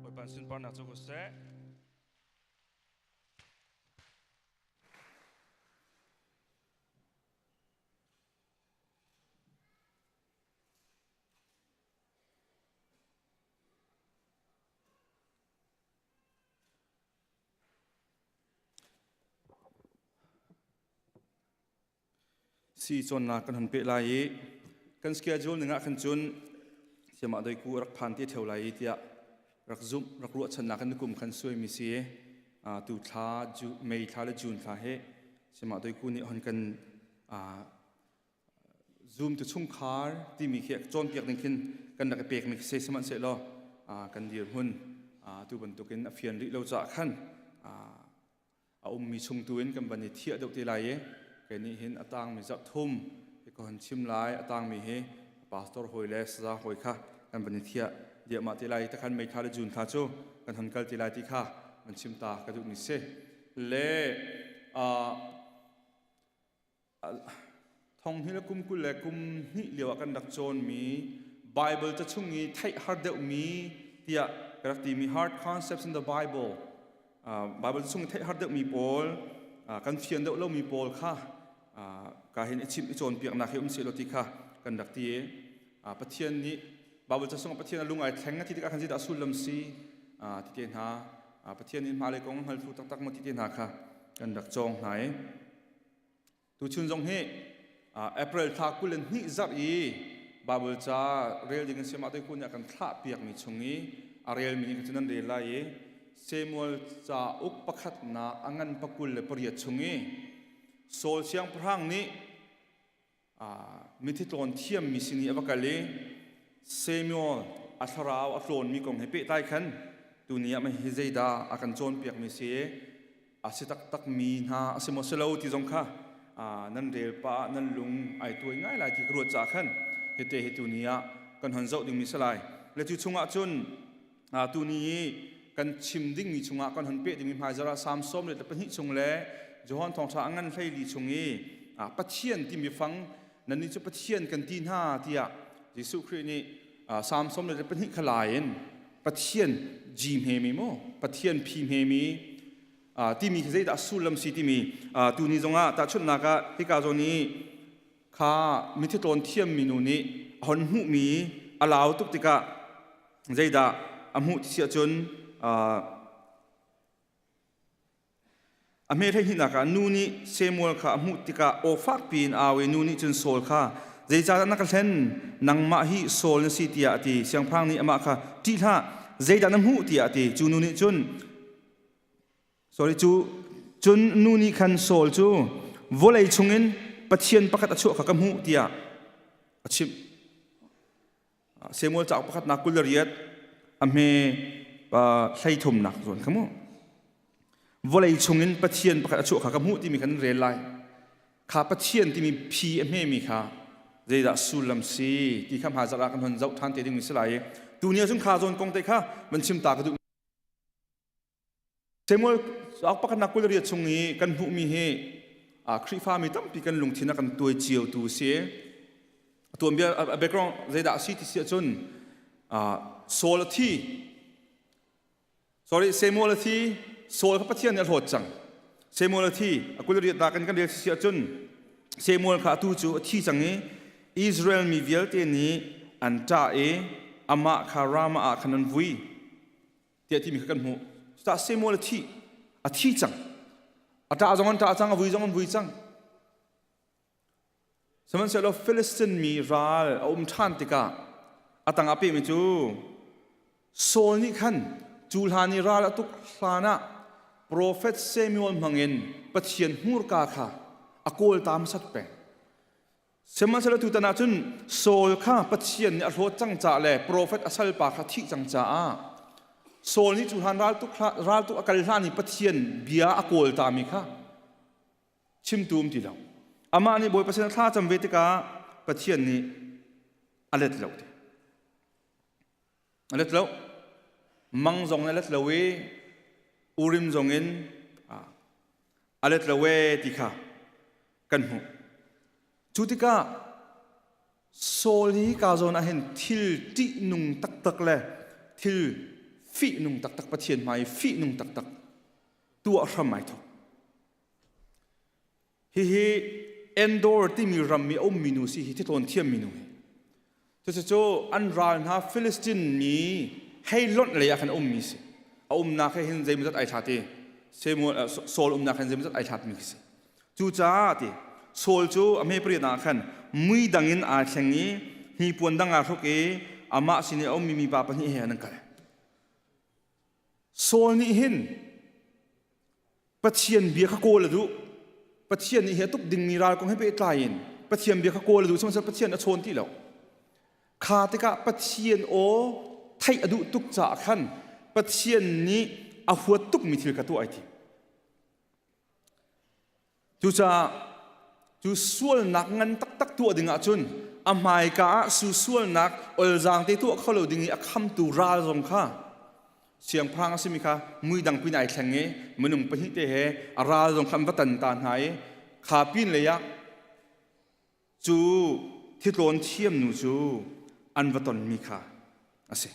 โอยปันสินปานักโจกุเสสีจนนักกันหันเปลายกันสเกจูลหนึ่งอ่ะขันจุนเสียมาโดยกูรักพันที่เท่าไรที่อ่ะรักซุ่มรักรัวชนะกันกลุ่มขันสวยมีเสียตูท้าจูไม่ท้าและจูนท้าเฮเสียมาโดยกูนี่หันกันซูมตัวชุ่มคาร์ที่มีเขียจนเปียกหนึ่งขึ้นกันดักเปียกมีเสียสมันเสร็จแล้วกันเดียร์หุ่นตัวบรรทุกกันเฟียนริเราจะขันมีชงตัวเองกันบันเทียดอกที่ไรแกนี่เห็นอัตางมีจับทุ่มก็หันชิมลายอัตางมีเฮปาสตอร์หอยเลสซาหอยค่ะกันบันเทียเดี๋ยวมาที่ไรตะคันไม่ท้าและจูนท้าโจกันหันกัลที่ไรที่ค่ะมันชิมตากระดูกนิเสเล่ท่องที่ละกุมกุลและกุมนี่เรียกกันดักโจนมีไบเบิลจะชุ่งนี้ไทยฮาร์ดเดมีที่อะกระตีมี hard concepts in the Bible Bible ช่วงที่ฮัดเดมีโพลกันเฟียนเดเรามีโพลค่ะการเห็นชิมโจนเปียกนักเฮอุมเสลติค่ะกันดักที่ปะเทียนนี้ Bible จะส่งปะเทียนลุงไอแทงที่การขันจิตอสุลลัมซีที่เตียนหาปะเทียนนี้มาเลยกงฮัลฟูตักมาที่เตียนหาค่ะกันดักจงไหนตัวชุนจงเฮApril ทากุลนี่จับBible จะเรียลดิ่งเสียมาด้วยคุณอยากกันท่าเปียกมีชงนี้เรียลมีกันจนนั้นเรียลไลเซมัวจะอุกปะขัดนาอังันปะกุลเลยปริยัดชงนี้โซลเชียงพรังนี้มิถิตอนเทียมมีสินีอวกาลีเซมัวอัศราวอัศรมีกองให้เปิดได้ขันตัวนี้ไม่เฮเจดาอากันโจนเปียกมีเสียอาศิตักมีนาอาศิมอสเลวที่จงค่ะนั่นเรียลป้านั่นลุงไอตัวง่ายหลายที่กรัวจากขันเฮเตเฮตัวนี้กันหันเจ้าดึงมีสลายและจุดชงจุนตัวนี้กันชิมดิ้งมีชงกันหันเปียดิ้งมีพายจราสามส้มเลยแต่เป็นหิชงเล่จวนทองช้างงันไฟลีชงปัจเจียนที่มีฟังนั่นนี่จะปัจเจียนกันที่หน้าที่ยิสุครินี่สามส้มเลยแต่เป็นหิขลายปัจเจียนจีมเฮมีโมปัจเจียนพีมเฮมีที่มีใจดัสุลัมซีที่มีตัวนี้จงแต่ชุดนักที่กาโจนี้ข้ามิถิตอนเทียมมีนูนี้หันหูมีอาลาวตุกติกะใจดาอมุที่เสียจนอเมริกาหินักนูนี่เซมัวข้าอมุติกะโอฟักปีนอาเวนูนี่จนโซลข้าใจจานักเล่นนังมาฮิโซลนสิติอาติเสียงพังนี่อามาข้าที่ท่าใจดาน้ำหูติอาติจูนูนี่จนsorry จุนนูนี่คันโซลจูวอลเลย์ชงเงินปัจเจียนประคัตชั่วข้ากำหูที่ชิมเซมัวจากประคัตนักกุลเรียดอเมใช้ทุ่มหนักส่วนขโมวอลเลย์ชงเงินปัจเจียนประคัตชั่วข้ากำหูที่มีคันเรียนไลข้าปัจเจียนที่มีพีเอเมมีข้าเจดาสุลัมซีที่คำหาจาระกันหันเจ้าท่านเตดิ้งมิสลายตัวนี้จึงข้าจนกงเตข้ามันชิมตากระดูเซมัวจากประคัตนักกุลเรียดชงนี้กันหูมีเฮครีฟ้ามีตั้มปีกันลงที่นักกันตัวเจียวตัวเสียตัวเบียเบกรองเจดาซีที่เสียจนโซลที่ sorry เซมัวที่โซลพระเทียนเนี่ยโหดจังเซมัวที่กุลเรียดตากันเรียกเสียจน เซมูลข้าตูจูที่จังนี้อิสราเอลมีเวลเตนี้อันจ่าอามาคารามาขันันวุยเดี๋ยวที่มีกันหูแต่เซมูลที่จังจ่าจังวุยจังสมัยเสร็จแล้วฟิลิสตินมีราลท่านติกาตั้งอาเปมิจูโซลนี่ขันจูลานิราลตุกลานะโปรเฟตเซมิโอลมังเงินปัจเจียนหูรกาค่ะอโกลตามสัตว์เป็นสมัยเสร็จแล้วตุตนาจุนโซลค่ะปัจเจียนเนี่ยรถจังจ่าเลยโปรเฟตอัศลปาค่ะที่จังจ่าโซลนี่จูลานราลตุกอากาลานี่ปัจเจียนเบียอโกลตามิค่ะชิมตูมทีเดียวอามานี่บอยปัจเจียนท่าจำเวติกาปัจเจียนนี่อเล็ดเหล่าอเล็ดเหล่ามังจงอเล็ดเหล่าอูริมจงอินอเล็ดเหล่าติกากันหูจุติกาโซลีกาโซนอาเห็นทิลตินุงตักเลยทิลฟีนุงตักปัจเจียนไม่ฟีนุงตักตัวทำไมทุกฮีเอนโดร์ที่มีรัมมีอมมินูสิที่ตอนเทียมมินูจะโจอันราลฮาฟิลิสตินนี้ให้ลดเลยอาคันอมมิสินักให้เห็นใจมันจะไอชาติเซมูโซลนักให้เห็นใจมันจะไอชาติมิสิจูจ้าติโซลจูอเมริกานักขันมุยดังอินอาเชงนี้ฮีปวนดังอาทุกอามาสิเนอมมิมีปาปนี่เห็นนั่นกันโซลนี่เห็นปัจเจียนเบียขโกลดูปัจเจียนนี่เหตุตุกดิ่งมีรายกงให้ไปตายอินปัจเจียนเบียขโกลดูสมมติปัจเจียนอชนที่แล้วขาติกะปัจเจียนโอไทยอดุตุกจ่าขันปัจเจียนนี้อาหัวตุกมีทิลกตัวไอทีจูส่วนนักงันตักตัวดิ่งอาจุนอามายกะส่วนนักอลจางที่ตัวเขาเหล่าดิ่งอักคำตูราลงค่ะเสียงพรางสิมิค่ะมือดังปีนไอแข็งเงี้ยมันนุ่งปหิเตะอาราลงคำวัตันตานหายขาปีนเลยะจูที่โดนเทียมหนูจูอันวัตันมีค่ะอาศัย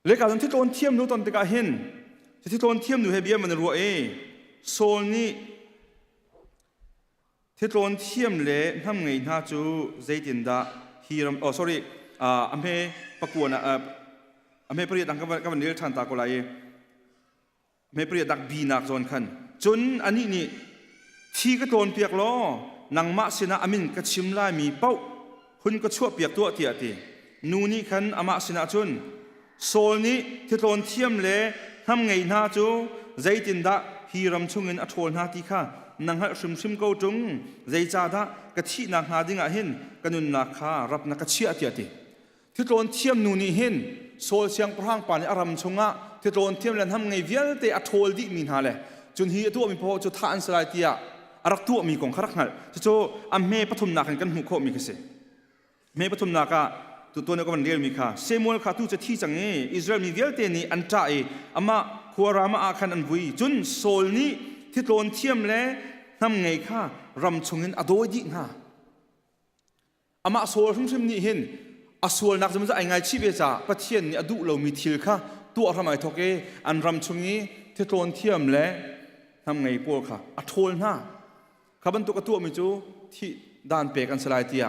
เล็กการที่โดนเทียมหนูตอนติกาเห็นที่โดนเทียมหนูเฮเบียมันรัวโซลนี่ที่โดนเทียมเละทำไงน่าจูใจตินดาฮีรัมsorry อเมปะกวนอเมเปรียดังกับวันนี้ท่านตาโกไลอเมเปรียดักบีนักจนขันจนอันนี้นี่ที่ก็โดนเปียกล้อนังมาสินะอามินก็ชิมไล่มีเป้าหุ่นก็ชั่วเปียกตัวเตียตีนูนี่ขันอามาสินะจนโซลนี้ที่โดนเทียมเละทำไงน่าจูใจตินดาฮีรัมชุงเงินอัฐวนหาที่ข้านังหัดชิมเกาจงใจจ่าดากะทินักหาดิ่งอาเห็นกันนุนนักข้ารับนักเชียเตียตีที่โดนเทียมนูนี่เห็นโซลเชียงพรางปานอารมณ์ชงะที่โดนเทียมแล้วทำไงเวียลเตอัฐวดิมินหาเลยจนฮีตัวมีพอจุดท่าอันสลายเตียอารักตัวมีกองขรักหัดจะโจอเมปฐุมนากันหุโคมีกษเมปฐุมนากะตัวนี้ก็มันเรียลมีค่ะเซมูลข้าตู้จะที่จังเออิสราเอลมีเวียลเตนี่อันจ่าอามาขัวรามาอาคันอันวุยจนโซลนี้ที่โดนเทียมแล้วทำไงค่ะรำชงเงินอโดยดิฮะอามาโซลชิมนี่เห็นอาส่วนนักจะมันจะไงชีวิตจ่าประเทศนี้อดุเรามีทิลค่ะตัวทำไมทอกอันรำชงนี้ที่โดนเทียมแล้วทำไงพวกค่ะอัทโลนะขับรถตัวมีจูที่ด้านเปกันสลายเตีย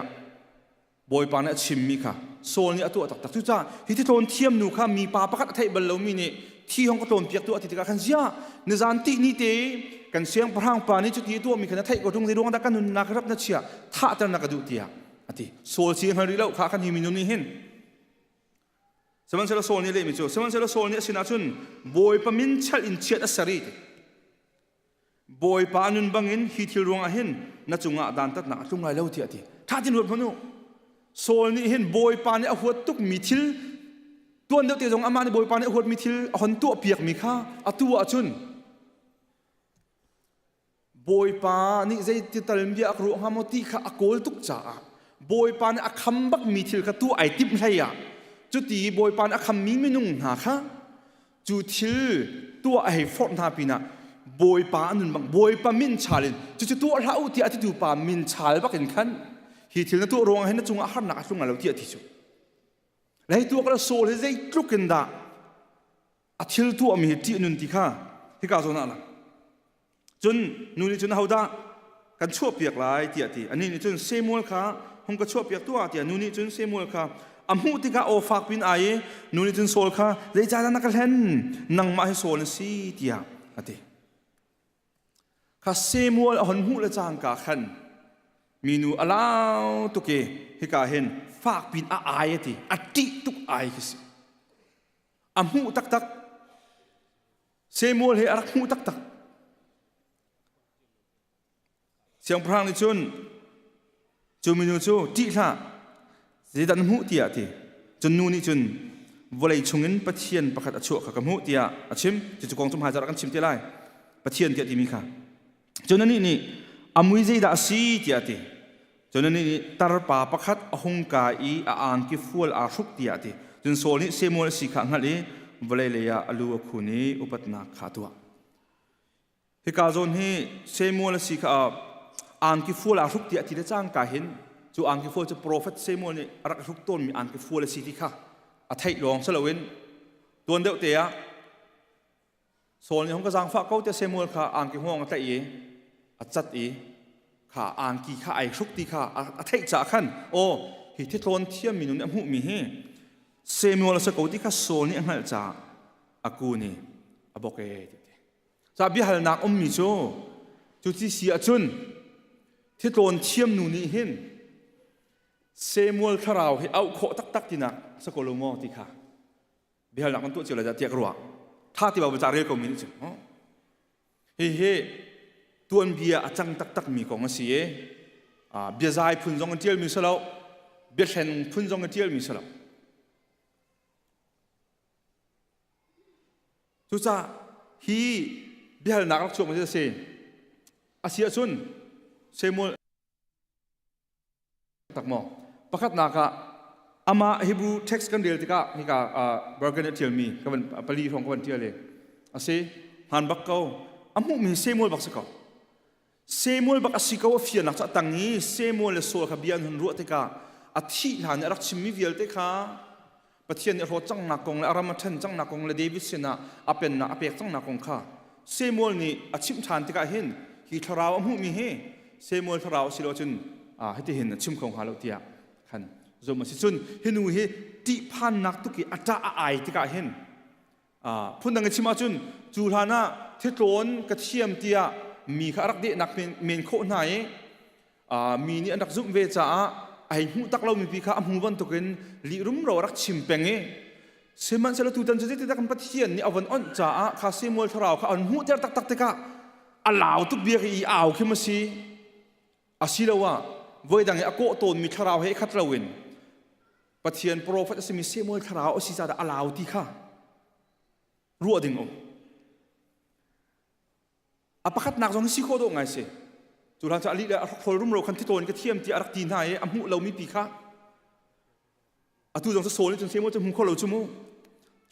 บอยปานชิมมีค่ะโซลนี้ตัวตักจุจ้าที่โดนเทียมหนูค่ะมีปาประคัดไทยบรรลุมีนี่ที่ห้องก็โดนเปียกตัวติดกันเสียในจานที่นี่เตกันเสียงพระางปานี้จุดที่ตัวมีขนาดไทยก็ตรงในดวงตากันนุนนักรับนักเชียท่าจะนักดูเตียอติโซลเชียงฮาริเลวข้าขันหิมินุนี่เห็นสมัยเซลโซลนี่เลยมิจูสมัยเซลโซลนี่สินาจุนบอยปามินชัลอินเชียดอัสรีตบอยปานุนบังอินฮิทิลรวงอาเห็นนัจุงอาดานตัดนักจุงไงเลวเตียติท่าที่นวดพนุโซลนี่เห็นบอยปานี่เอาหัวตุกมิทิลตัวเดียวเตียจงอามานี่บอยปานี่เอาหัวมิทิลเอาหันตัวเปียกมีข้าเอาตัวจุนบอยปานี่ใจติดตะลิมเบียกรู้ฮามติข้าอโกลตุกจ่าบอยปานอักคำบักมีทิลกตัวไอติมใช่ยะจุดที่บอยปานอักคำมีไม่นุ่งหาค่ะจุดที่ตัวไอฟอร์นาปีน่ะบอยปานุนบังบอยปามินชาลินจุดตัวเราที่อธิดูปามินชาลบักเห็นขันฮีทิลนั้นตัวรองให้นั่นจงอาหารหนักจงเราที่อธิจุและให้ตัวกระโซลให้ใจตรุกันดาอธิลตัวมีที่นุนที่ข้าที่กาโซน่าละ จนนูนี่จนเฮาดากันชั่วเปียกหลายเตียตีอันนี้นี่จนเซมูลค่ะหงก็ชั่วเปียกตัวเตียนูนี่จนเซมูลค่ะอำหูติกาโอฝากปินไอนูนี่จนโซลค่ะเลยจ่านักเล่นนังมาให้โซลสิเตียอะติข้าเซมูลหันหูละจางกาขันมีนูอลาวตุเกฮิกาเห็นฝากปินอายติอติตุกอายคิสิอำหูตักตักเซมูลเฮอารักหูตักตักเสียงพรางในจุนจูมินูจูติละเจดันหูเตียติจนนูนี่จุนวลัยชงเงินปะเทียนประคัดอชัวกับหูเตียอชิมจะกองจุมหาจารักันชิมเตียไลปะเทียนเตียติมีค่ะจนนั้นนี่อามุยเจดาสีเตียติจนนั้นนี่ตารปาประคัดอหงกาอีอ่านกิฟัวอาชุกเตียติจนโซนี่เซมูลสีขังหัดเลวลัยเลยอลูคุนีอุปตนาขาตัวฮิกาโซนฮีเซมูลสีขาอ่านกิฟัวอาชุกเตียติได้จ้างกาเห็นจูอ่านกิฟัวจะโปรเฟตเซมูลนี่รักชุกต้นมีอ่านกิฟัวละสีที่ค่ะอาไทยลองสลาวินตัวเดียวเตียโซนนี้ของกระซังฟ้าเขาจะเซมูลค่ะอ่านกิห้องอาไทยอาจัดอีค่ะอ่านกี่ค่ะไอชุกตีค่ะอาไทยจ่าขันโอ้หิที่โทนเทียมมีนุ่นหูมีเฮเซมูลสกุลที่ค่ะโซนนี้อันนั้นจ่าอากูนี่อาบอกเอจ่าบิฮัลนักมีโจจุดที่เสียจุนที่โทนเทียมนุ่นนี่เห็นเซมูลคาราวให้เอาโคตักตักที่นักสกุลโมติค่ะบิฮัลนักมันตัวเจริญจะเทียกรัวท่าที่บ่าวจารีก็มีนี่จ้ะเฮ้ตัวเบียอาจังตักตักมีของเสียเบียใจพุ่นจงเทียลมีสลาวเบียเชนพุ่นจงเทียลมีสลาวทุกท่าฮีบิฮัลนักรักชมมันจะเสียอาเซียซุนเซมูลตักหมอประคัดนักอามาฮิบรูเท็กซ์กันเดียวที่กะนี่กะบร์เกนเทียลมีก็เป็นปลีของกันเทียลเลยอาเซีฮันบักเกาอามุมีเซมูลบักสกาเซมูลบักอาศิกาว่าฟิยนักจัดตั้งนี้เซมูลเลโซขบียนหันรัวที่กะอาทิหานรักชิมมีวิลที่กะปะเทียนรถจังนักกงและอารามัทันจังนักกงและเดวิสนะอาเป็นนะอาเปกจังนักกงค่ะเซมูลนี่อาชิมทานที่กะเห็นฮีทราวอามุมีเฮเซมูลทราวสิโลจุนให้ที่เห็นชิมของฮาโลเตียขันจนมาสิจุนเห็นว่าที่พันนักตุกีอาจจะอายที่กะเห็นพูดดังกันชิมาจุนจูฮานะเทโตนกระเทียมเตียมีข้ารักเดนักเมนโคไหนมีนี่อันดักซุ่มเวจ้าไอ้หูตักเรามีปีข้าหูวันตุกินลิรุมเรารักชิมเปงเสมันเสลตุตันจะได้กันปะเทียนนี่เอาวันอ่อนจ้าข้าเสมวลทราวข้าอันหูเตียตักเตกะอัลลาวตุกเบียกอีเอาขึ้นมาสิอาศิลาวะวันดังอโกโตนมีทราวให้ขัดเราเวนปะเทียนโปรเฟตสมิเสมวลทราวอสิจาดอัลลาวที่ข้ารัวดิ่งอาประคัดนักจงสิโคโดไงสิจุฬาจะอลิเลอคนรุ่มเราคันที่โตนก็เทียมที่อารักตีนให้อาหูเรามีปีข้าอาตุจงจะโซนจนเสียมจะหูเขาเราจุมู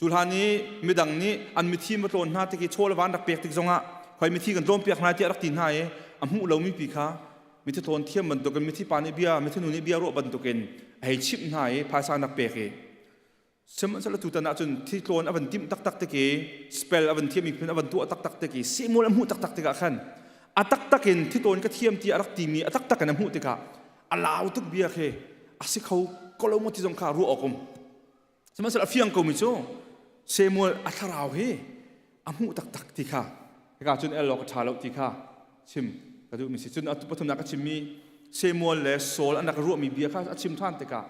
จุฬานี้มีดังนี้อันมีทีมาโตนหน้าตะกี้โชว์ละวันดักเปียกติกจงอ่ะคอยมีที่กันโตนเปียกหน้าที่อารักตีนให้อาหูเรามีปีข้ามีที่โตนเทียมมันตัวกันมีที่ปานิเบียมีที่นูนิเบียรบันตัวกันให้ชิมให้ภาษาดักเปียกสมัยสัลตุตันอาจนที่โคลนอวันทิมตักตักตะกี้สเปลอวันเทียมอีกเป็นอวันตัวตักตักตะกี้เสมูลอมูตักตักตะกะขันอัตักตักินที่โคลนก็เทียมที่อารักตีมีอัตักตักันอมูตะกะอัลลาวตุกเบียเคอาศัยเขาก็เราหมดที่สงขารู้ออกมสมัยสัลฟิยังกูมิโซเสมูลอัทราวเฮอมูตักตักที่ข้าที่ข้าจนเอลล็อกชาลที่ข้าชิมกระดูมิสิจนอัตุปฐุมนักชิมมีเสมูลเลสโซลอันนักรู้มีเบียข้าชิมท่านตะกะ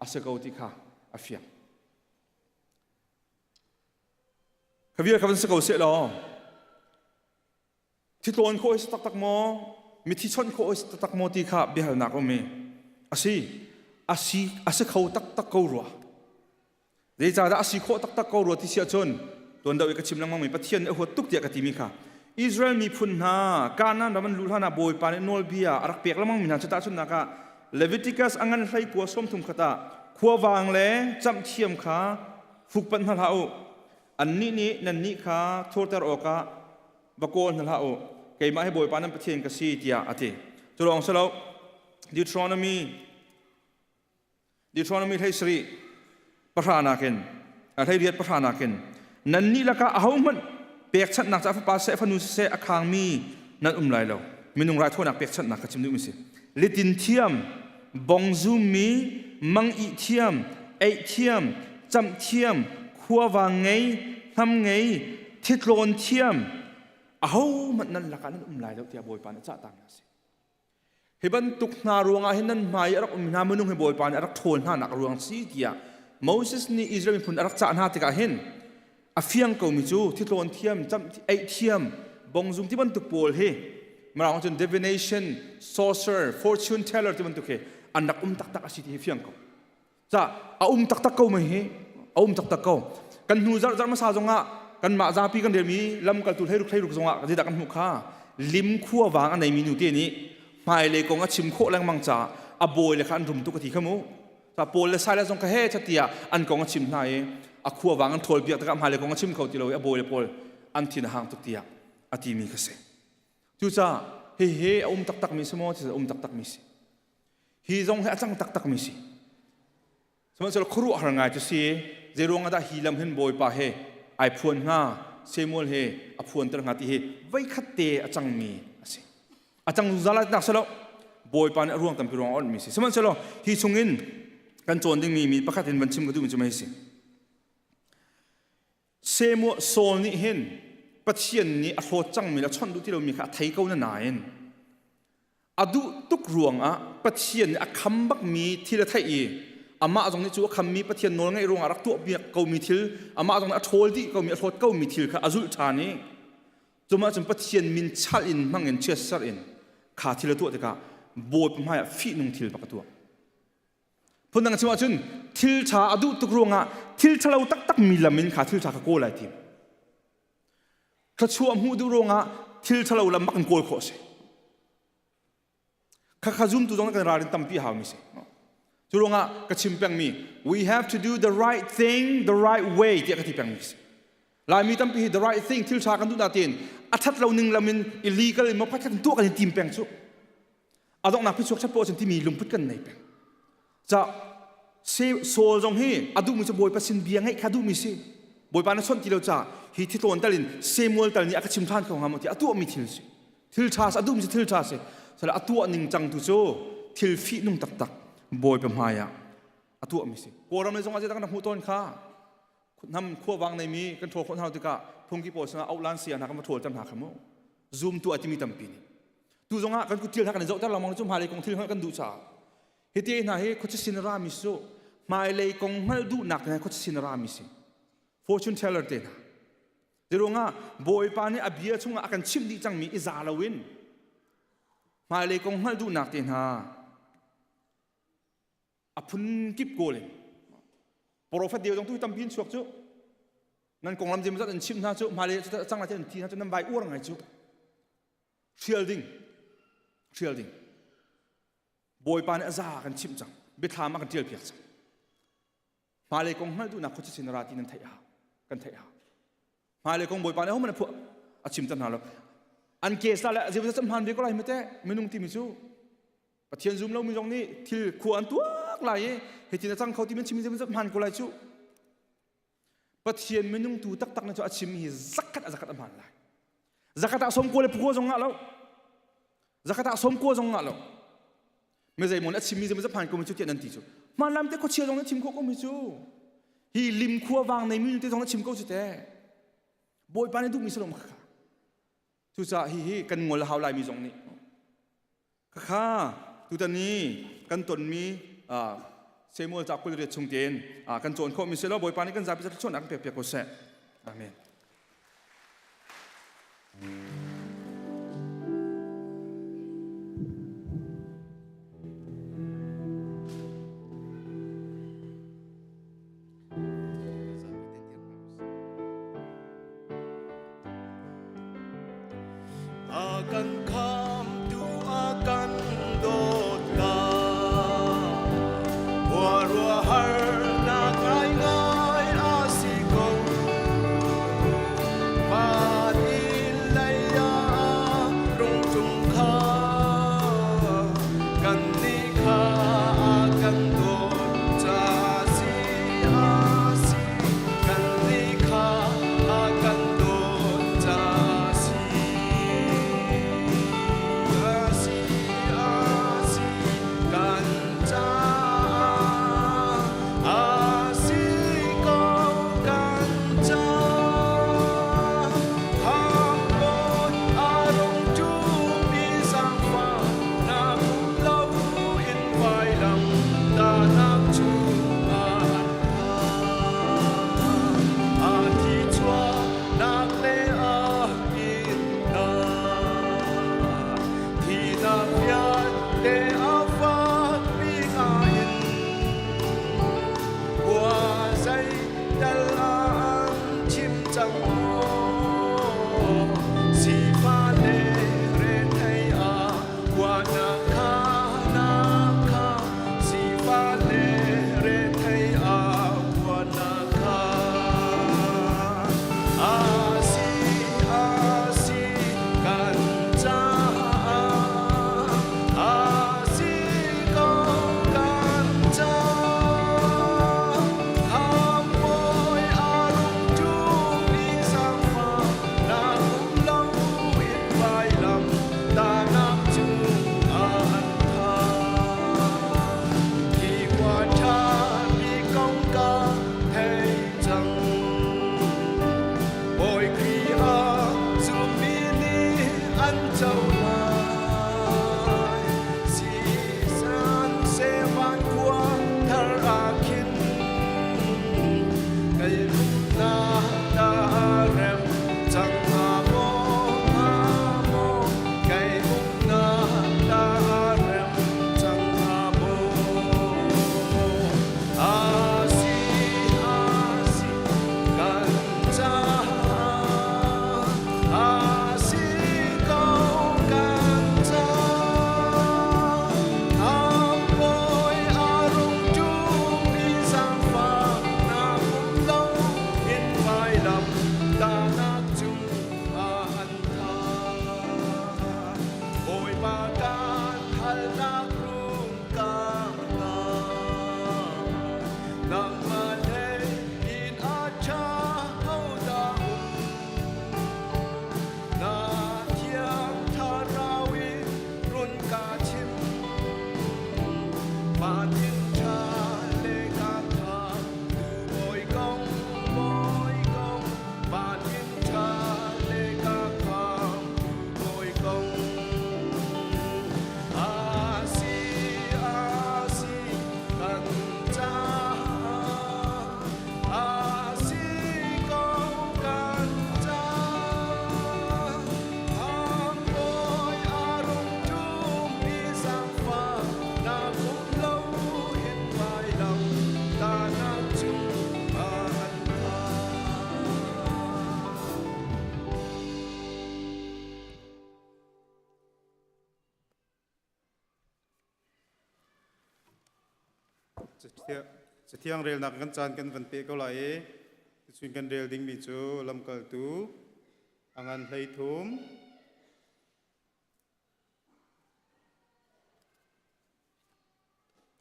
อาศัยเขาที่ข้าอาฟิยังขวิร์ขับสกาวเสร็จแล้วที่ตัวนั้นโคอิสตักโมมีที่ชนโคอิสตักโมที่ข้าบิฮัลนักก็มีอาศัยเขาตักเขารัวเดี๋ยวจะได้อาศัยเขาตักเขารัวที่เสียชนตัวนั้นเราเอกชิมลังมังมีปะเทียนหัวตุกเดียกติมีข้าอิสราเอลมีพุ่นหาการนั้นเรามันรู้ท่านาบอยปานโนลเบียรักเปียกลังมังมีนาชะตาชนนักเลวิติกัสอังกันใส่กัวส้มทุ่มขตาขัววางเล่จำเทียมข้าฟุกปันหาเอาอันนี้นั่นนี่ข้าทั่วตะโอกะบกวนนั่นละโอเกี่ยมาให้บอยปานันประเทศกัสีเตียอาทิจุลองสลาวดิวทรอนมีให้สรีประธานาเกนให้เรียดประธานาเกนนั่นนี่ละก็เอามันเปียกชัดหนักจากฟ้าเสฟนุเสอคางมี นั่นไหลเรามีนุ่งไรทั่วนักเปียกชัดนักกระชิมดูมิสิลิตินเทียมบองซูมีมังอีเทียมไอเทียมจำเทียมขัววางไงทำไงทิดโลนเทียมเอามันนั่นละกันนั่นไหลเราเทียบอยปานจะต่างกันสิเฮบันตุกนารวงอาเห็นนั่นไม่รักนามันนุ่งเฮบอยปานรักโทนหานักรวงสีเกียโมเสสนี่อิสราเอลพุ่นรักจ่าหน้าติกาเห็นอาเฟียงเกามิจูทิดโลนเทียมจำไอเทียมบองซูมที่บันตุกโปลเฮมาเราจน divination sorcerer fortune teller ที่บันตุกเฮอันนักตักตักอาศิที่เฟียงเกาจะอาตักตักเกาไม่เฮอาตักตักเกากันหูจะมาซาจงอ่ะกันมาจาปีกันเดียวมีลำกันตุให้ลุกให้ลุกจงอ่ะกันที่ดักกันหุกข้าลิมขั้ววางอันไหนมีนูเตียนี้ไม่เลยกงชิมโคแรงมังจ่าอาโบยเลยขันรุมตุกทีขมูแต่โปลเลยใส่เลยจงกระเฮชัดเตียอันกงชิมนายอาขั้ววางอันทอลเบียกตะกับไม่เลยกงชิมเขาตีเราอาโบยเลยโปลอันที่น่าห่างตุกเตียอาทีมีกษจูจ้าเฮ้ตักตักมิสมอที่จะตักตักมิสฮีจงให้จังตักตักมิสสมัยเราครูหางไงจะเสียเจรวงada hilam hen boy pa he ai phuan nga semol he a phuan tar nga ti he vai khatte achang mi ase achang zala nak salo boy pa na ruang tam pi ruang on mi se saman salo hi chungin kan chon ding mi pakhat hin ban chim ga du mi chumai se semo sol ni hen pathian ni a thlo chang mi la chon du ti lo mi kha thai ko na nain adu tuk ruang a pathian a khambak mi thila thai e ama azong ni chu khammi pathian nol ngai ronga rak tu biak ko mi thil ama azong na thol di ko mi thot ko mi thil kha azul thani chuma chum pathian min chal in mangin chesar in kha thil tu te ka boy pma ya fi nung thil pa ka tu phunang chuma chun thil cha adu tuk ronga thil chalo tak tak mi lamin kha thil cha ka ko lai ti kha chu mu du ronga thil chalo lam mak ko kho se kha khazum tu jong ka rarin tampi ha mi se Turunga kachimpang mi. We have to do the right thing the right way. Tiya katipang mi. Lai mi tampi the right thing til sa kan tu natin. Athat lau ning lamin illegal mo pathat tu kan timpang chu. Adok na pisok sa po chen ti mi lumput kan nai pang. Ja se sol jong hi adu mi chu boy pasin biang hai khadu mi si. Boy pa na son ti lo cha hi thi ton talin semol tal ni akachim than ko ngam ti atu mi thil si. Thil cha adu mi thil cha se. Sala atu ning chang tu chu thil fi nung tak tak. Boy pe maya atu amisi koram le zonga je tak na hu ton kha nam kho wang nei mi kan tho khon hau tika phungki po sanga outland sia na kam thol tam na khamo zoom tu atimi tampi ni tu zonga kan ku til ha kan zo ta lamong chum hale kong til kan du cha hiti na he khoch sinra mi so mai le kong mal du nak na khoch sinra mi si fortune teller te na dironga boy pa ni abia chunga akan chim di chang mi iza lawin mai le kong mal du nak te na apun kip golin prophet dio jong tu tampin suak chu nan kong lam jim zat an chim na chu male chang la chen ti na chu nam bai ur ngai chu shielding boy pan aza kan chim chang be thama kan tial piak chang male kong hal du na khochi sin rati nan thai ha kan thai ha male kong boy pan ho man phu a chim tan ha lo an ke sa la jim zat man be ko lai mate minung ti mi chu pathian zoom lo mi jong ni thil khu an tuak lai he tin chang khau ti men chim zat man ko lai chu pathian minung tu tak tak na chu achim hi zakat man lai zakat a som ko le phu jong nga lo zakat a som ko jong nga lo me zai mon achim mi zat man ko mi chu tian an ti chu man lam te ko chia jong na chim ko mi chu hi lim khuwa wang nei mi te jong na chim ko chu te boy pa ni du mi solom kha chu cha hi kan ngol haw lai mi jong ni kha tu ta ni kan ton mi semol cha kul re chung ten kan chon kho mi se lo boy pa ni kan za pi chon ak pe pe ko se amen akan kam tu akan dot ka warwa har na ngai ngai asikong จะเที่ยงเรียลนักกันจานกันวันเปก็ไหลช่วยกันเรียลดิ้งมีจูลำกัลตูอังันไหทุ่ม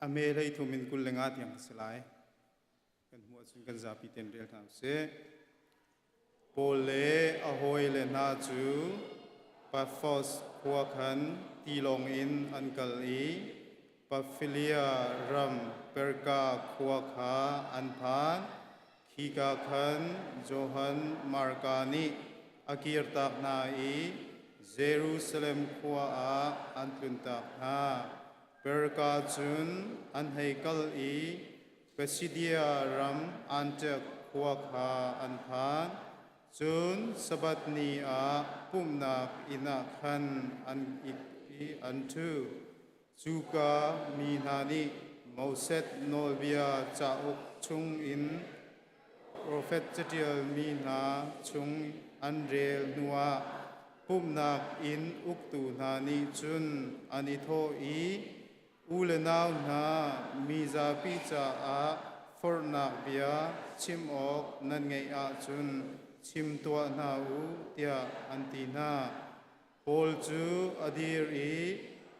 อเมริกามินกุลเลงาที่ยังสลายกันหัวช่วยกันจับปีเต็นเรียลทางเสโปเลอโฮยเลนาจูปัฟฟอสหัวขันตีลงอินอันกัลอีปัฟฟิเลียรัมเปอร์กาขัวขาอันพานขีกาขันโจฮันมาร์กานิอากิรตักนาอีเยรูซาเล็มขัวอาอันตุนตักนาเปอร์กาจุนอันเฮกัลอีเปซิเดียรัมอันเจกขัวขาอันพานจุนสบัดนีอาปุ่มนักอินักขันอันอีกอันทูจูกามีนานิมอเซตโนเบียจาอุกชุงอินโปรเฟตเจติลมีนาชุงอันเรลนัวปุ่มนักอินอุกตูนานิจุนอานิโทอีอูเลนาวนามีซาปิจาอาฟอร์นักเบียชิมออกนันไงอาจุนชิมตัวนาอูเตียอันตีนาโพลจูอดีรี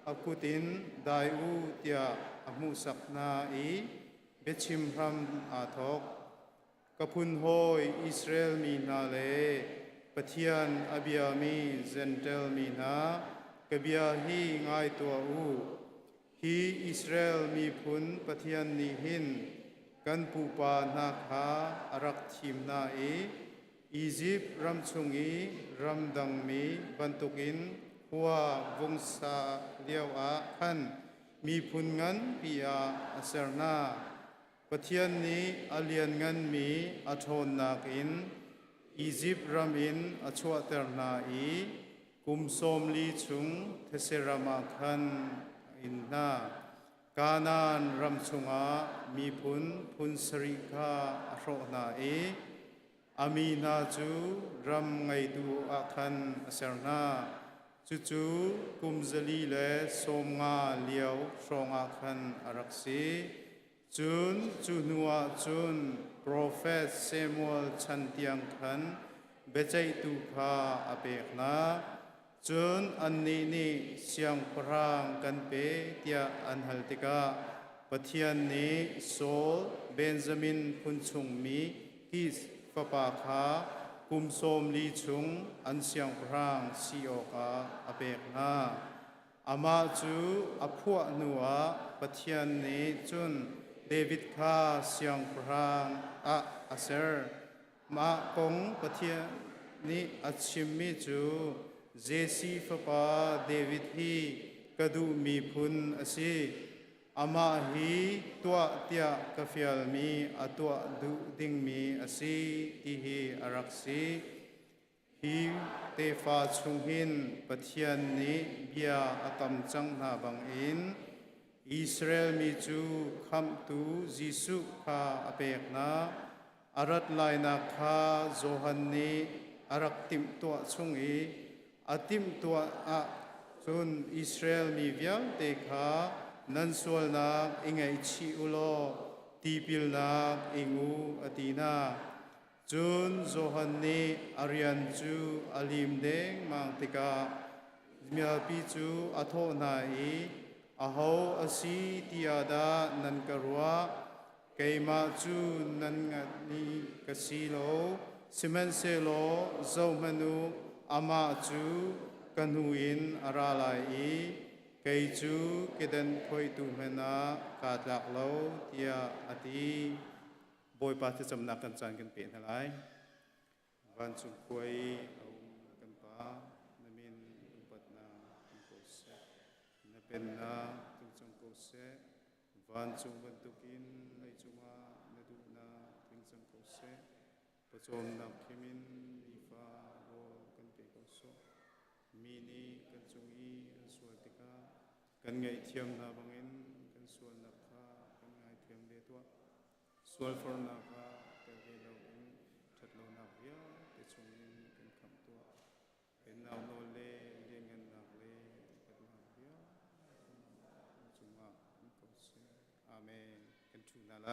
อากุตินไดอูเตียอมุสักนาอีเบชิมพรัมอาทอกกพุนโฮยอิสราเอลมีนาเลปะเทียนอบิอามีเซนเตลมีนากะเบียฮีง่ายตัวอูฮีอิสราเอลมีพุนปะเทียนนีหินกันปูปานาคาอารักทิมนาอีอียิปต์รัมชุงอีรัมดังมีบันตุกินหัววงศาเดียวอาขันมีพุนงันปีอาอเซรนาปะเทียนนี้อาเลียนงันมีอาโทนนากินอียิปต์รัมอินอาชวเตอร์นาอีกุมโสมลีชุงเทเซรามาขันอินนากานานรัมชุงอามีพุนสริกาอโรนาอีอามีนาจูรัมไงดูอาคันอเซรนาจูกุมซลีเลสมงาเลียวสองอาคันอารักซีจูนัวจุนโปรเฟสเซมูเอลชันเตียงคันเบจัยตูคาอเปกนาจุนอันนี้เสียงพรางกันเปเตียอันฮัลติกาปะเทียนนี้โซลเบนจามินพุนชุงมีกิสฟปาคากุมโสมลีชุงอันเสียงพรางซีโอกาอเปกนาอามาจูอพัวนัวปะเทียนนี้จุนเดวิดคาเสียงพรางอาเซอร์มาคงปะเทียนนี้อัชิมมิจูเจซีฟปาเดวิดฮีกระดูมีพุนอซีอามาฮีตัวเตียกาฟิลมีอตัวดูดิงมีอซีที่ฮีอารักซีฮีเตฟาชุงหินปะเทียนนี้เบียอากำจังนาบังอินอิสราเอลมีจูคำตูจิสุคาอเปกนาอารัตไลนาคาโจฮันนีอารักติมตัวชุงอีอาติมตัวอาจุนอิสราเอลมีเวียงเตคานันสวลนักอิงไอชิอุโลตีปิลนักอิงูอตีนาจุนโจฮันนีอาริยันจูอาลิมเดงมังติกาเมียปิจูอาโทนาอีอาโฮอาซีติอาดานันกรัวเกมาจูนันงัดนีกสิโลซิเมนเซโลโจมนูอามาจูกันหูอินอาราลายอีเกจูกิดันพอยตูเมนากาดักโลเตียอดีบอยปาที่จำนักกันจานกันเปลี่ยนอะไรวันสุขวยเอากันปานามินอุปัตนาตุโกเซนาเป็นนาตุจงโกเซวันสุวันตุกินในจุมานาดูนาตุจงโกเซประจมนักเขมินอีฟ้าโลกันเปโกโซมีนีกันจงอีสวัสดิกากันไงเทียมนาบังอินกันส่วนนักข้ากันไงเทียมเดตัวส่วนฟอร์นาคาเตเวลอินทัดโลนาเวียเตชงอินกันคำตัวเป็นนาวโนเลเลียงเงินนักเลกันนาเวียจุงอาอินโกเซอาเมนกัน ถูนาไล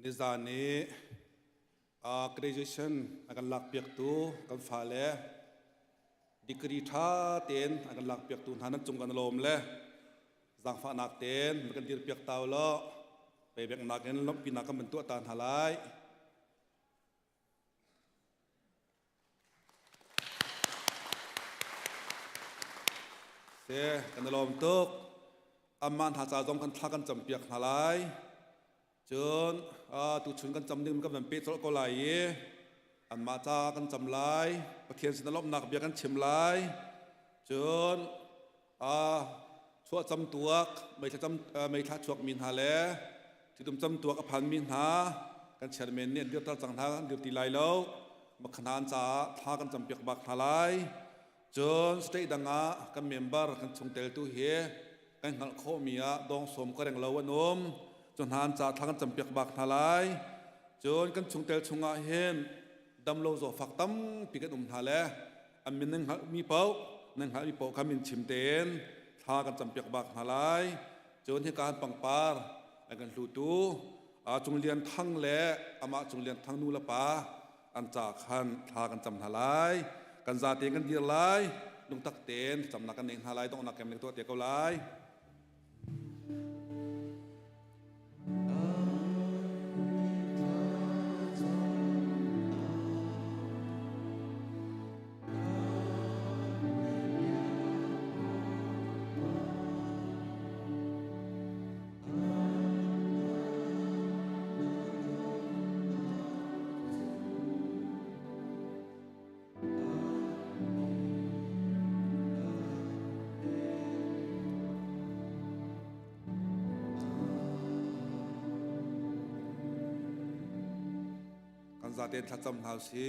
นิจานี้graduation akan lak piak tu kan fale degree tha ten akan lak piak tu hanan chung kan lom le zang fa nak ten kan dir piak taw lo pe bek nak en lom pina kan bentu tan halai se kan lom tuk amman ha cha jong kan thla kan cham piak halai chun tu chun kan cham ning kan ban pe chol ko lai an ma cha kan cham lai pathian sin lom nak bia kan chim lai chun chua cham tuak mai tha cham mai tha chuak min ha le ti tum cham tuak a phan min ha kan chairman ne dir ta chang tha dir ti lai lo ma khanan cha tha kan cham piak bak thalai chun stay danga kan member kan chung tel tu he kan ngal kho mia dong som ko reng lo wanomจนหานจ่าทางกันจำเปียกบักทลายจนกันชงเตลชงอาเฮนดำโลโซฝักตั้มปีกันทาเลอันมินนึงมีเป้านึงมีเป้าคำมินชิมเตนทากันจำเปียกบักทลายจนที่การปังปาร์ไอ้กันลูตูจงเรียนทั้งและอามาจงเรียนทั้งนูละปาอันจากขันทากันจำทลายกันจ่าเตียงกันเดียร์ไลนุ่งตักเตนจำนักกันเองทลายต้องนักแกมเองตัวเตียกเอาไลซาเตนทัดจำหาสี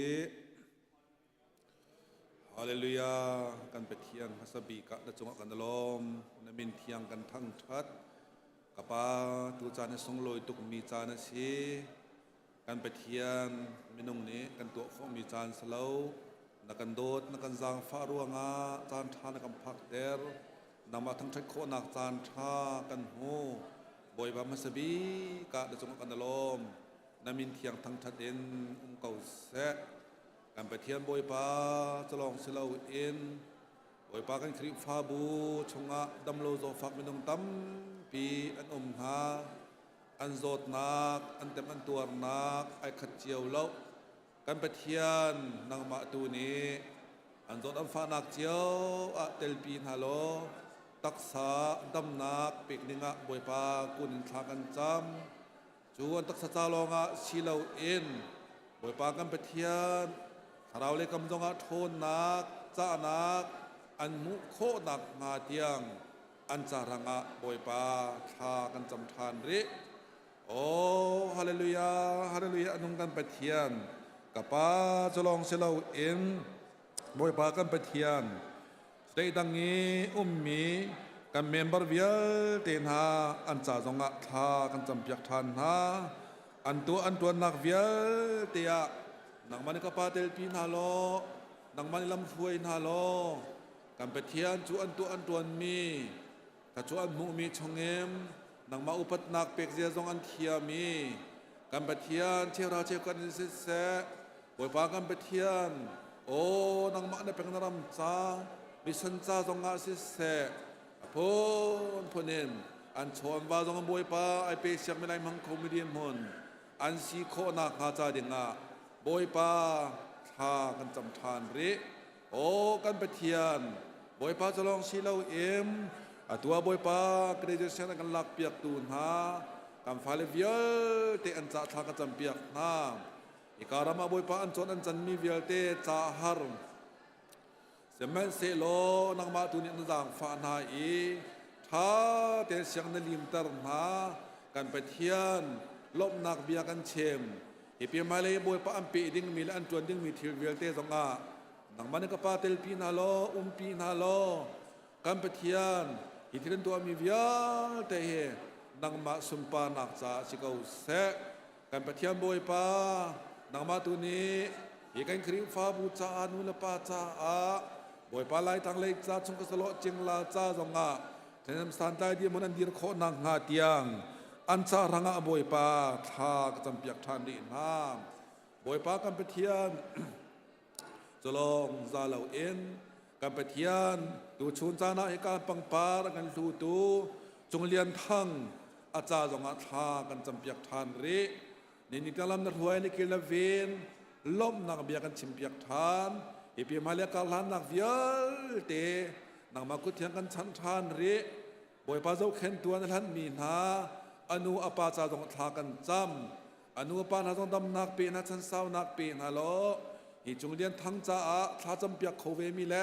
ฮาเลลูยากันไปเทียงฮัสบีกะดัจงกันลมนบินเทียงกันทั้งทัดกับป้าตูจานทรงลอยตุกมีจานสีกันไปเทียงมินุงนี้กันตัวของมีจานสลาวนักกันโดดนักกันจางฟ้ารัวงาจานท่านักกันพักเดรนำมาทั้งทัดโคนักจานท่ากันหูบอยบามัสบีกะดัจงกันลมนามินเทียงทั้งทัดเอ็นเก่าแสะกันไปเทียนบอยปาจะลองเสลาเอ็นบอยปากันคริฟ้าบูชงะดำโลโซฟักมินงตั้มปีอันหาอันโจดนักอันเต็มอันตัวนักไอขัดเจียวเล่ากันไปเทียนนางมาตูนี้อันโจดอันฟ้านักเจียวอัเตลปีนฮัลโหลตักษาดำนักปีกนิงะบอยปากุนทากันจำจวนตักษาจาลงะชีเลาเอ็นบอยปากันไปเทียนถ้าเราเลยกำจงะโทนนักจ้านักอันมุโคนักงาเตียงอันจารังะบอยปาทากันจำทานริโอ้ฮาเลลูยาฮาเลลูยานุ่งกันไปเทียนกับป้าจะลองเชลาเอ็นบอยปากันไปเทียนได้ดังนี้มีกันเมมเบอร์เวียเตนหาอันจ่าจงะทากันจำเปียกทานหาอันตัวนักเวียเตียนังมันก็ปาเตลปีนาโลนังมันลำฟวยนาโลกันไปเทียนจูอันตัวมีถ้าจูอันมุมีชงเอ็มนังมาอุปนักเป็กเสียจงอันเทียมีกันไปเทียนเชี่ยวราเชี่ยวกันเสะบอยปากันไปเทียนโอ้นังมาในเป็นนรำจ้ามิสันจ้าจงอาเสะพนินอันชวนว่าจงบวยป้าไอเปเสียงไม่ไรมังคงไม่ดีมนอันสีโคนักหาจาดิงะบวยป้าทากันจำทานริโอ้กันไปเทียนบวยป้าจะลองชีเลาเอ็มตัวบวยป้าเกรดเสียงกันลักเปียกตูนหากันฟาเลเวียเตอันจ่าทากันจำเปียกน้ำอีการามาบวยป้าอันชวนอันจันมีเวียเตจ่าฮาร์เสมันเซโลนักมาตุนินจางฟานาอีท้าเตเสียงนลิมตร์นากันไปเทียนลบนักเบียกันเชมอีเปียมาเลยบวยปะอัมปีดิ้งมีและอันจวนดิ้งมีทิวเวลเตสงะนักมันก็ปาเตลปีนาโลปีนาโลกันไปเทียนอีที่นั้นตัวมีเวียเตเฮนักมาสุมปานักจ่าสิกเอาเสกกันไปเทียนบวยปะนักมาตุนี้อีกันครีมฟ้าบูชาอนุลปาจ่าบอยปลาไหลทางเล็กจ้าชงกสโลจิงลาจ้าจงอ่ะเทนมสานใต้ที่มันอันดีรโคนังหาเตียง อันซารังอาบอยปาทากจำเปียกทานดีน้ำบอยปากันไปเทียนจะลองซาเหล่าเอ็นกันไปเทียนดูชุนจานาให้การปังปากันดูตูจงเลียนทั้งอาจารย์จงอาทากันจำเปียกทานเรนี่นิกาลำนักหวยนี่กิลเวนล้มนักเบียกันชิมเปียกทานอีพีมาเลียกาลันนักเวียลเตนักมากุเทียงกันชันทานเรบอยปาเจ้าเข็นตัวนั้นมีนาอนุอปาจาจงทากันจำอนุอปานาจงดำนักปีนาชันเศร้านักปีนาโลอีจงเลียนทั้งจ้าทาจำเปียกโคเวมีแล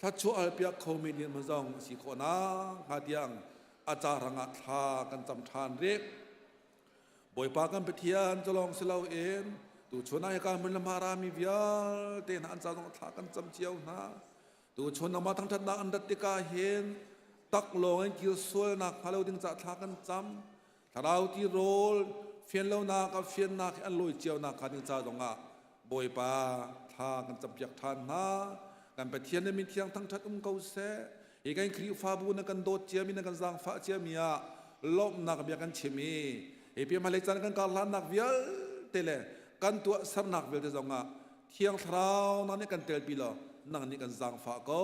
ถ้าชัวเปียกโคมีเลียนมาจงสีโคนาหาเดียงอาจารย์รังอาทากันจำทานเรบอยปากันไปเทียนจะลองสิเลาเอ็นตูชนายการมันละมารามีเวียเตนอันจางทากันจำเจียวนะตูชนนมาทั้งทัดนาอันดัตติกาเห็นตักลงให้กิลสวยนักพาเราดึงจะทากันจำถ้าเราที่โรลเฟียนเรานักกับเฟียนนักอันลอยเจียวนักขันดึงจะตรงอ่ะบอยปาทากันจำเปียกทานนะกันไปเทียนในมิเทียงทั้งทัดเกาเสอีกไอ้ครีฟ้าบูนักกันโดดเจียมีนักกันจางฟ้าเจียมีอะลบนักเบียกันเชมีเอพีมาเลจันกันการลันนักเวียเตเลกันตัวสนักเวลเตจงอ่ะเที่ยงเท้านั่นนี่กันเตลปีละนั่งนี่กันจางฟ้าเกา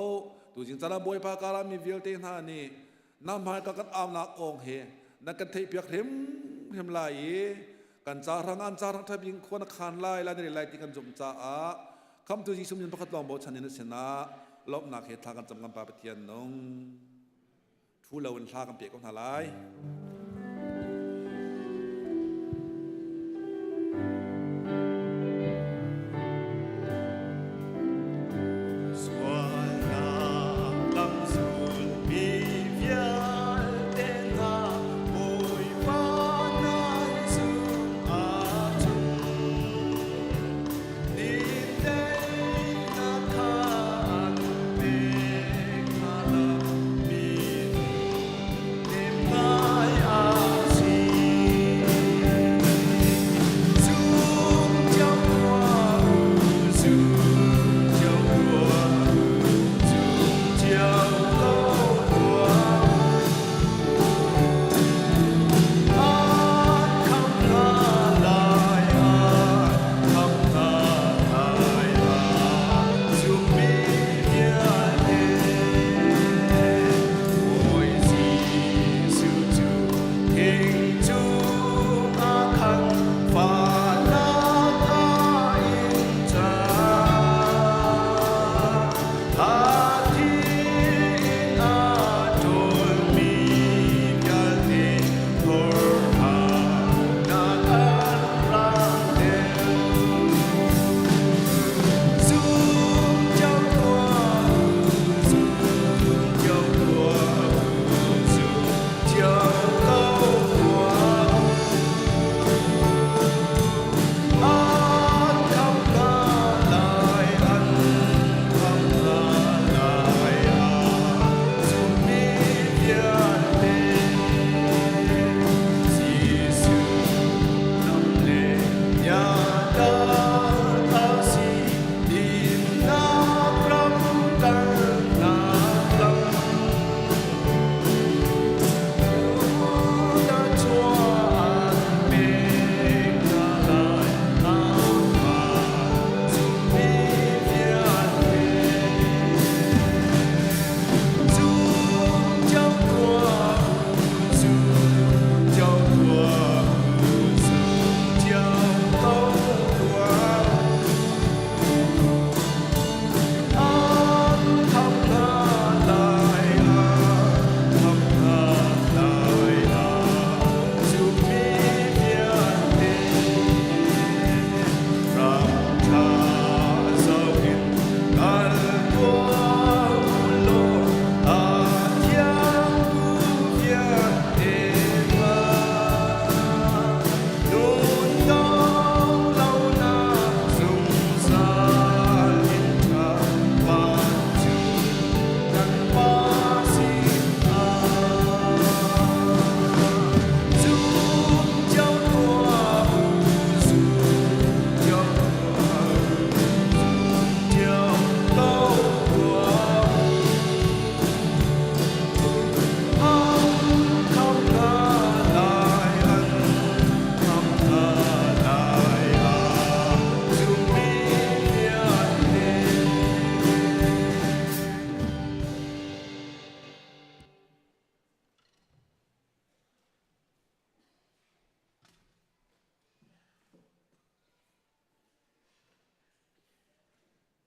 ตัวจริงจะน่าบอยปาการามีเวลเตน่านี่น้ำหายกันอาบนักองเฮนักกันเทเปียกเห็มลายกันจารังอันจารังทับยิงควรขันลายแล้วนี่ลายที่กันจมจ้าคำตัวจริงสมยินประคัตลองบอกฉันนี่นะเสนาลบนักเหตุทากันจำกันปาปเทียนนงทูเลวันทากันเปียกกันทลาย I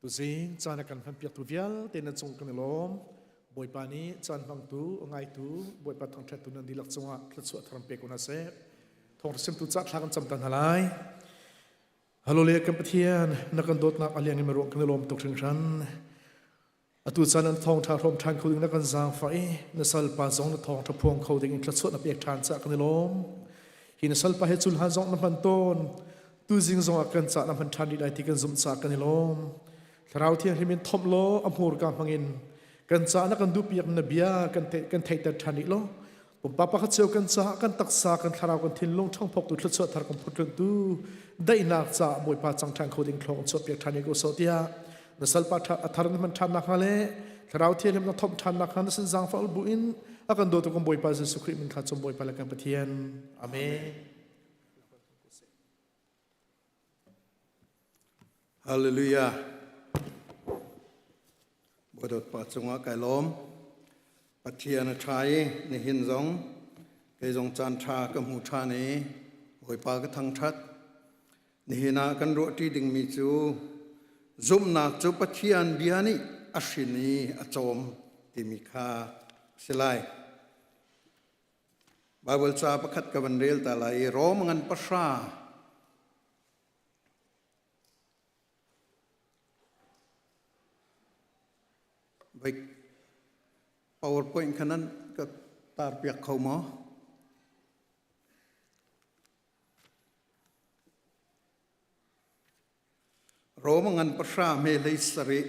ตุสิงจานกันพันเปียกตุเวียลเตนันจงกันล้อมบอยปานี้จานฟังตูง่ายตูบอยปาทองเทตุนันดีลักจงะทศวรรษทรัมเปกุนาเซทองเสมตุจัดทากันจำตันหลายฮัลโหลเลียกันปะเทียนนักกันโดดนักอเลียงในมรวงกันล้อมตกถึงฉันอตุจานันทองทารมทานเขาดึงนักกันจางไฟนสัลปาจงนทองทพวงเขาดึงทศวรรษนับเปียกทานจากกันล้อมหินสัลปาเฮจุลฮาจงนับพันต้นตูจิงจงอากันจากนับพันทานดีได้ที่กันซุ่มจากกันล้อมเราเที่ยงที่มีทอมโลอำพูรกำพังอินกันจ้านักกันดูเปียกนบียากันเทตัดทันิโลผมป้าขัดเชียวกันจ้ากันตักษากันคาราวกันทิ้งลงช่องพกตุทศวรรษทารกันพุทธดูได้นักจ้าบวยป้าจังทางโคดิงคลองชดเปียกทันิโกโซเตียนสัลปาทารมันทันนักฮะเล่เราเที่ยงที่มันทอมทันนักฮะนั่นสินจังฟ้าบุอินอากันดูตัวกันบวยป้าเยซูคริสต์มันขาดจมบวยป้าและกันปะเทียนอาเมนฮาเลลูยาบทปัจจุบันไก่ล้อมปัจเจียนชายในหินจงไก่จงจันทรากับหูชานี้หอยปากทั้งชัดในหินากันรัวที่ดิ่งมีจูซุ่มนักจูปัจเจียนเบียนี่อาชินีอาจอมที่มีค่าสลายบาเบิลซาประคัดกับวันเรียลแต่ละร้อมงันปัสราไป PowerPoint ขนาดก็ตาเปียกเขาหมอโรมงันประชาเมลิสริ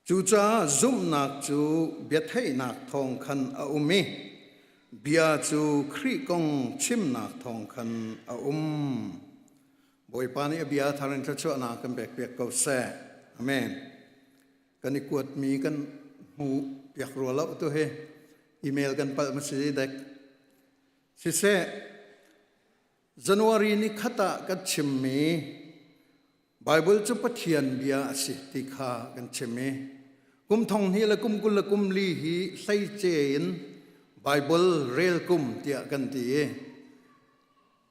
จูจ้าซุ่มนักจูเบียดให้นักทองคันอาเมเบียจูครีกงชิมนักทองคันอาบอยปานีเบียทารินทชวนากันเปียกเกาแซ่อเมนกันอีกวดมีกันหูเปียกรัวแล้วตัวเฮอีเมลกันไปมาสิเด็กสิเซJanuary นี้ขัดกันชิมมีไบเบิลจะปะเทียนเบียสิติขากันชิมมีกุมทองนี้ละกุมกุลละกุมลีฮีใส่เจนไบเบิลเรลกุมเตียกันตี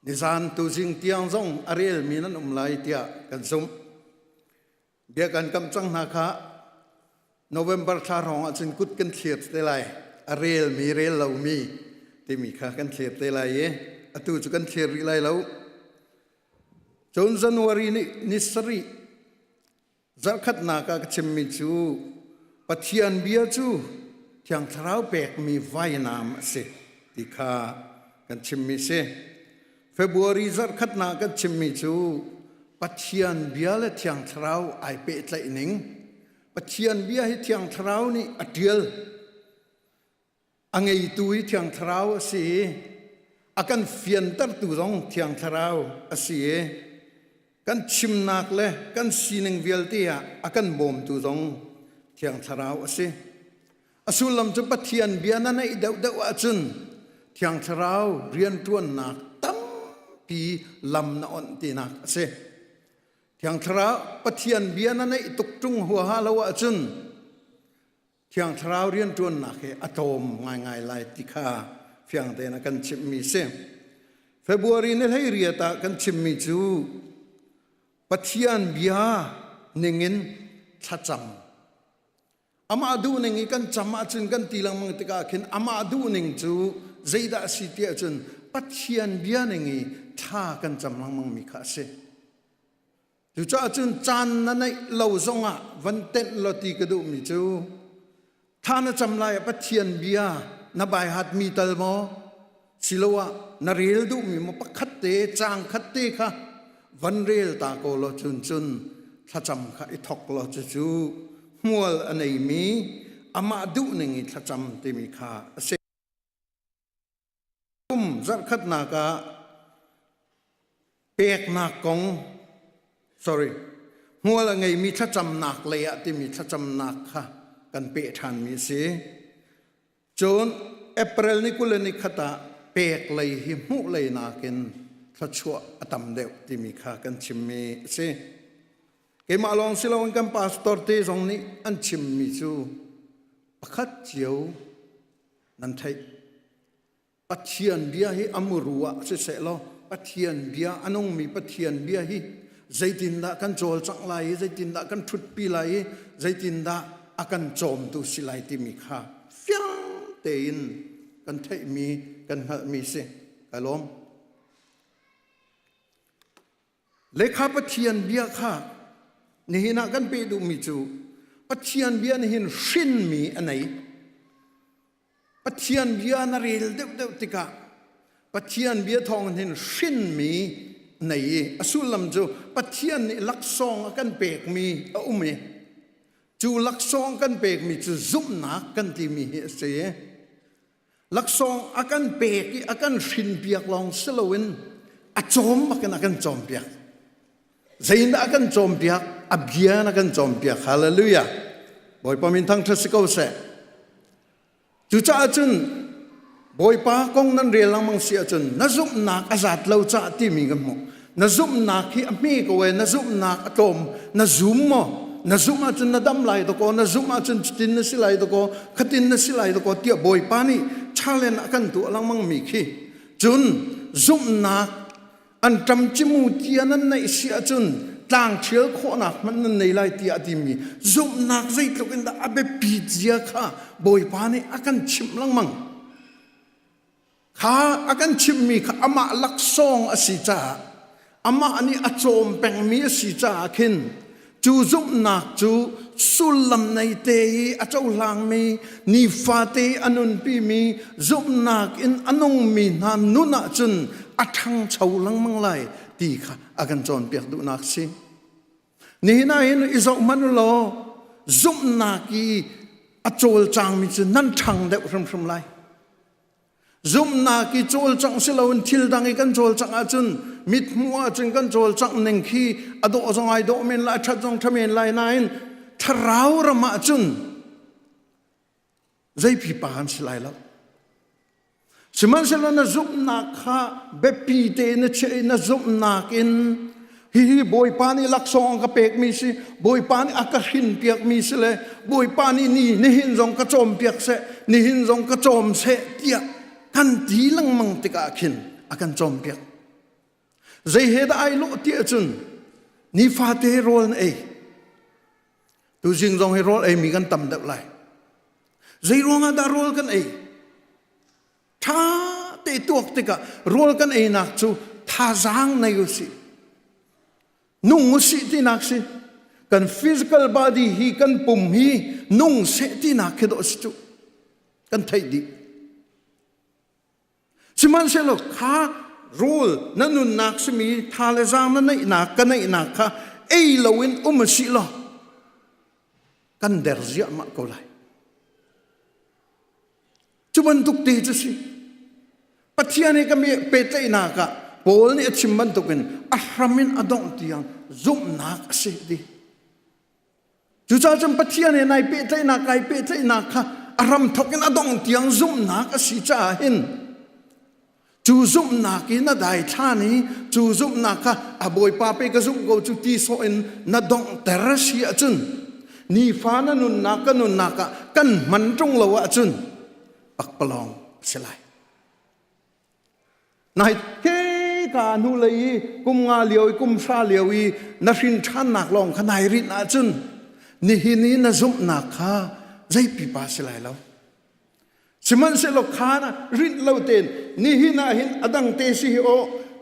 นิสานตูจิงเตียงซงอาเรลมีนั้นไลเตียกันซุมเบียกันกำจังนาคาNovember ทารองอาจจะกุดกันเขียดได้ไรอาเรลมีเรลเรามีที่มีค่ากันเขียดได้ไรอตูจะกันเขียดไรแล้วจน January นี้นิสรีจะขัดนาคาชิมมิจูปัจเจียนเบียจูที่ยังเท้าเปกมีไว้น้ำเสที่ค่ากันชิมมิเส February จะขัดนาคาชิมมิจูปัจเจียนเบียและที่ยังเท้าไอเปะใจหนิงปัจเจียนเบียให้ที่ยังเท้านี่อดีลอังไงตุยที่ยังเท้าสิอากันเฟียนตัดตุรงที่ยังเท้าสิกันชิมนักเลยกันสีนึงเวลที่อากันบ่มตุรงที่ยังเท้าสิอสุลมจะปัจเจียนเบียนั่นไอ้เดาว่าจุนที่ยังเท้าเรียนตัวนักตั้มปีลำนอนตีนักสิที่ยังเท้าปัจเจียนเบียนั่นไอ้ตุกจุงหัวฮาลาวจุนที่ยังเท้าเรียนตัวนักอะโตมง่ายๆไล่ติคาเพียงแต่นักกันชิมมีเสFebruary นี่ให้เรียตากันชิมมีจูปัจเจียนเบียนิงินทัดจำอามาดูนิงกันจำมาจุนกันตีลังมังติกาขินอามาดูนิงจูใจดาสิเตียจุนปัจเจียนเบียนิงท่ากันจำลังมังมีข้าเสจูจ้าจุนจานนั่นไอ้เหล่าซงอ่ะวันเต็นลอตีกระดูมีจูท่านจำลายปัจเจียนเบียนาบายหัดมีตลมอสิลวะนาเรียลดูมีมาปักขัดเตจางขัดเตค่ะวันเรียลตาโกโลจุนจุนถ้าจำค่ะไอ้ทอกโลจูจูมัวอันไหนมีอามาดูหนึ่งถ้าจำเตมีค่ะเสกุมจัดขัดนากาเปียกนากง sorry มัวละไงมีถ้าจำนักเลยอะที่มีถ้าจำนักค่ะกันเปียทันมีสิจนเอเปริลนี่กุลนิขัดเปียกเลยหิมุเลยนากินถ้าชั่วอตัมเดวที่มีค่ากันชิมมีสิเกมาลองสิลองกันพาสตอร์เตจงนี้อันชิมมีจูปักเจียวนั่นไทยปัจเจียนเบียให้อมรัวเสร็จแล้วปัจเจียนเบียอันงมีปัจเจียนเบียให้ zaitin da kan chol chang lai zaitin da kan thut pi lai zaitin da akan chom tu silai ti mi kha fiang te in kan thei mi kan ha mi se kalom lekha pathian bia kha ni hina kan pe du mi chu pathian bia ni hin shin mi anai pathian bia na rel deuh deuh tika pathian bia thong hin shin mi nei asul lam chu pathian ni lak song kan pek mi a ume chu lak song kan pek mi chu zum na kan ti mi he se lak song akan pek akan shin piak long selowin a chom akan chom piak zain akan chom piak abhian akan chom piak hallelujah boy pamin thang thasiko se chu cha chun boy pa kong nan rel lang mang sia chun na zum nak azat lo cha ti mi gam mo na zum nak hi ami ko we na zum nak atom na zum mo na zum a chun na dam lai to ko na zum a chun tin na silai to ko khatin na silai to ko ti boy pa ni chalen akan tu lang mang mi khi chun zum nak an tam chimu tian nan nei sia chun tlang thiel kho nak man nan nei lai ti ati mi zum nak zai to kin da abe pi jia kha boy pa ni akan chim lang mang kha akan chim mi kha ama lak song asi cha ama ani achom peng mi asi cha khin chu zum nak chu sulam nei te achau lang mi ni fa te anun pi mi zum nak in anong mi na nuna chun athang chau lang mang lai ti kha akan chon piak du nak si ni na hin izo manulo zum nak ki achol chang mi chu nan thang de ram lai zum na ki chol chang silawin thil dang i kan chol chang a chun mit mua chun kan chol chang neng khi ado zong ai do men la that jong thamen lai nain tharau rama chun zai pi pa han silai la siman selo na zum na kha be pi te na che na zum na kin hi boy pani lak song ka pek mi si boy pani akahin piak mi se le boy pani ni hin jong ka chom piak se ni hin jong ka chom se tia kan ti lang mang tika khin akan chom piak zai he da ai lo ti chun ni fa te rol ei tu jing jong he rol ei mi kan tam da lai zai ronga da rol kan ei tha te tuak tika rol kan ei nak chu tha jang na yu si nung si ti nak si kan physical body hi kan pum hi nung se ti nak ke do si chu kan thai di siman se lo kha role na nun nak si mi tha le jang na nei nak ka nei nak kha ei lowin si lo kan der zia ma ko lai chuban tuk te chu si pathian ka mi pe te na ka pol ni chimban tukin ahramin adong tiang zum nak si di chu cha cham pathian nai pe te na kai pe te na kha aram thokin adong tiang zum nak si cha hin chu zum nak ki na dai tha ni chu zum nak kha aboi pa pe ka zum go chu ti so in na dong terasi achun ni fa na nun nak kan man trung lo achun pak palong silai nai ke ka nu lei kum nga lioi kum sa lioi na rin than nak long khanai rin achun ni hi ni na zum nak kha zai pi pa silai lo siman se lo khana rin lo ten ni hina hin adang te si o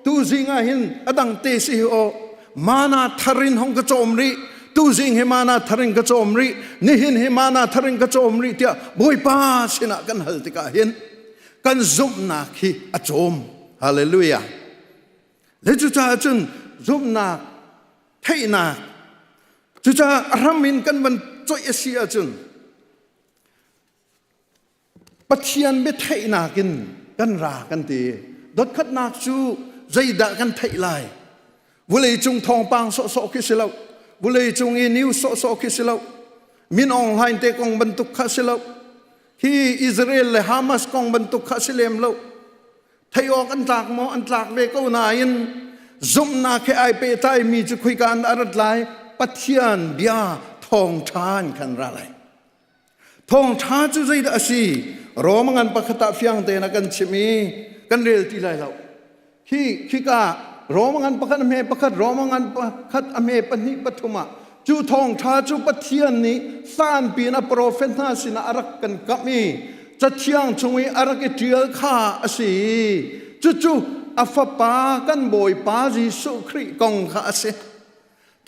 tu zinga hin adang te si o mana tharin hong ka chom ri tu zing he mana tharin ka chom ri ni hin he mana tharin ka chom ri tia boi pa sina kan hal tika hin kan zum na khi a chom hallelujah le chu cha chun zum na thei na chu cha ramin kan ban choi asia chun pathian be thei na kin kan ra kan ti dot khat nak chu zai da kan thei lai vulei chung thong pang so ki silo vulei chung i new so ki silo min online te kong ban tuk kha silo hi Israel le Hamas kong ban tuk kha silem lo thei ok an tlak mo an tlak ve ko na in zum na khe ai pe tai mi chu khui kan arat lai pathian bia thong than kan ra lai thong tha chu zai da si romangan pakhata fyang te na kan chimi kan rel ti lai lo khi ka รอมังอันประคัดอเมประคัดรอมังอันประคัดอเมปนิปฐุมะจูทองท้าจูปะเทียนนี้สานปีนะโปรเฟนนาสินะอารักกันกับมีจะเที่ยงชงวิอารักเทียลข้าอสีจู่อัฟปากันบอยปาจิสุคริกองข้าเส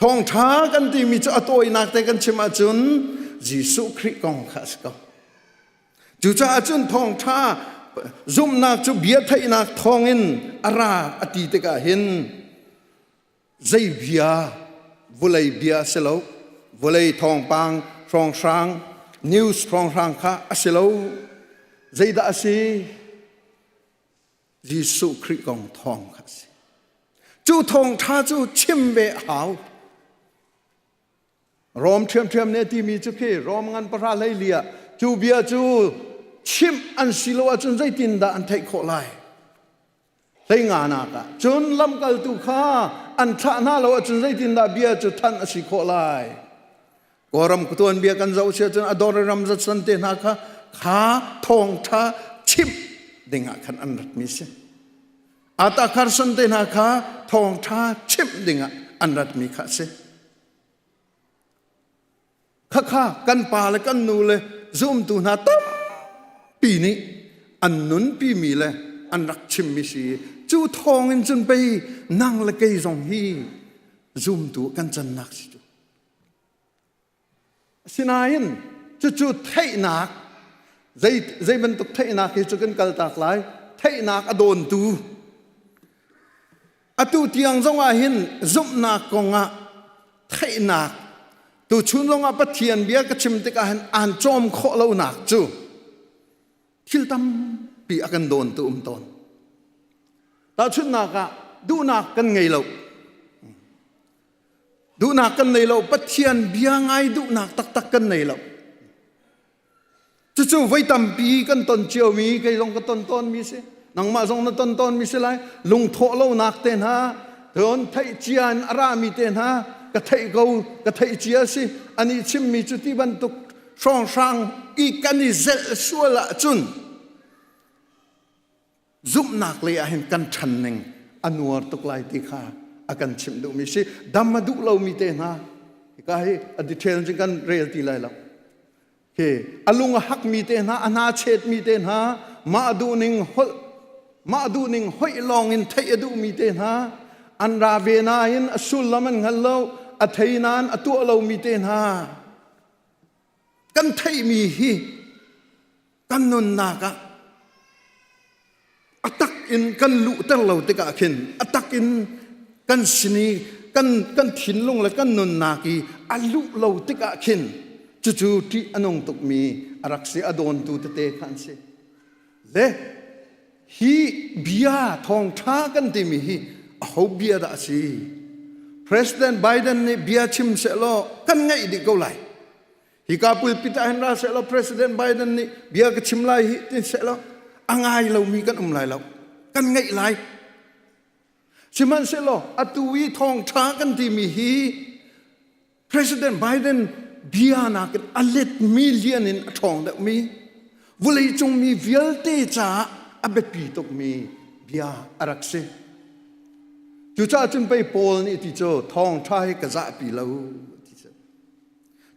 ทองท้ากันที่มีจะอตัวนักแต่กันชิมาจุนจิสุคริกองข้าสก็จู่จะจุนทองท้าซุ่มนักจูเบียไทยนักทองอินอาราอดีตกะเห็นใจเบียวุเลยเบียเสลาวุเลยทองปังทองช้างนิวส์ทองช้างข้าเสลาใจดาสียิสุคริสต์กองทองข้าสิจู่ทองท้าจู่ชิมเบะหาวรอมเทียมเนี่ยที่มีจุกเกรอมงานประหลาดเลียจู่เบียจู่ชิมอันสิโลจนใจตินดาอันไทยโคไลใช่งานนักจนลำกัลตุข้าอันท่านาโลจนใจตินดาเบียจุทันอสิโคไลกอรำกุตัวนเบียกันเจ้าเชื่อจนอดอรรำจัดสันเตนักข้าทองท้าชิมดิ่งขันอันรัดมิเสอาตาคาร์สันเตนักทองท้าชิมดิ่งอันรัดมิข้าเสข้ากันป่าเลยกันนูเลยซุ่มตูนาตั้มปีนี้อันนุนปีมีเลยอันรักชิมมิสีจู่ทองอินจนไปนั่งละเกยซองฮีซุ่มตูกันจันนักสิจูสินายินจู่เทนักใจบรรทุกเทนักที่จุกันกัลตากลายเทนักอโดนตูอตูเตียงจงอาหินซุ่มนักกงะเทนักตูชุนจงอาปัทเทียนเบียกชิมติกาหินอ่านจอมโคเลวนักจูคิลตัมปีอากันโดนตูตนตาชุนนักดูนักกันไงเราดูนักกันไงเราปัทเทียนเบียงไงดูนักตักกันไงเราจู่ไว้ตั้มปีกันต้นเจียวมีใครลงกันต้นมีสินังมาส่งนั้นต้นมีสิไรลุงโถเล่านักเต้นฮะเดินไทยเจียนอารามีเต้นฮะกระไทยเกากระไทยเจียสิอันนี้ชิมมีจุดที่บรรทุกช่องช่างอีกันนี่เซลชัวละจุนซุ่มนักเลยเห็นกันชันหนึ่งอันวัวตุกไลติขาอากันชิมดูมีสิดำมาดูเรามีเต้นฮะก็ให้อดีตเทนจึงกันเรียลตีไลแล้วเฮ้อลุงหักมีเต้นฮะอนาเชตมีเต้นฮะมาดูหนึ่งห้อยลองอินไทยดูมีเต้นฮะอันราเวนาอินอสุลละมันฮัลโลอัทยนานอตัวเรามีเต้นฮะกันไทยมีฮีกันนุนนากะอัตักอินกันลุตั้งเราติกะขินอัตักอินกันสนีกันถินลงและกันนุนนากีอัลุเราติกะขินจู่ๆที่อนงตุกมีอารักษาอดอนตูเตะขันเสเลฮีเบียทองท้ากันที่มีฮีเอาเบียดาสี President Biden เนี่ยเบียชิมเสลอกันไงดิเกาไลฮิกาปุลปิตาเห็นราเสลอ President Biden เนี่ยเบียก็ชิมไลฮิติเสลออ่างไงเรามีกันไลเรากันไงไลชิมันเสลออัตุวีทองท้ากันที่มีฮี President Bidenเบียนักอันเล็ดมิลเลียนin ทองเด็กมีวุเลยจงมีเวลเตจ่าอับเบปีตกมีเบียอารักเซจู่จ้าจนไปโพลนี่ที่เจ้าทองไทยกระจะปีเหล่าที่เจ้า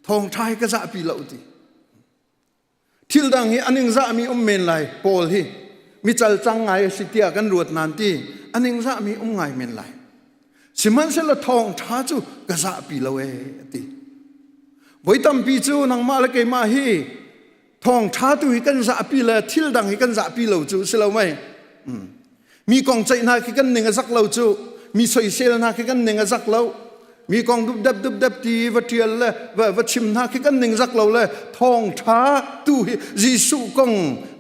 ทองไทยกระจะปีเหล่าที่ทิลดังฮีอันนึงจะมีเมนไลโพลฮีมีจัลจังไงสิเตียกันรวดนานที่อันนึงจะมีไงเมนไลสิมันเสละทองท้าจู่กระจะปีเหล่าที่ไว้ตั้มปีจู่นังมาละเกมาฮีทองท้าตุยกันจะปีละทิลดังฮีกันจะปีเหล่าจู่สิเราไหมมีกองใจนาคิกันหนึ่งสักเหล่าจู่มีสวยเซลนาคิกันหนึ่งสักเหล่ามีกองดุบดับตีวัดเทียนเลยวัดชิมนาคิกันหนึ่งสักเหล่าเลยทองท้าตุยยิสุกง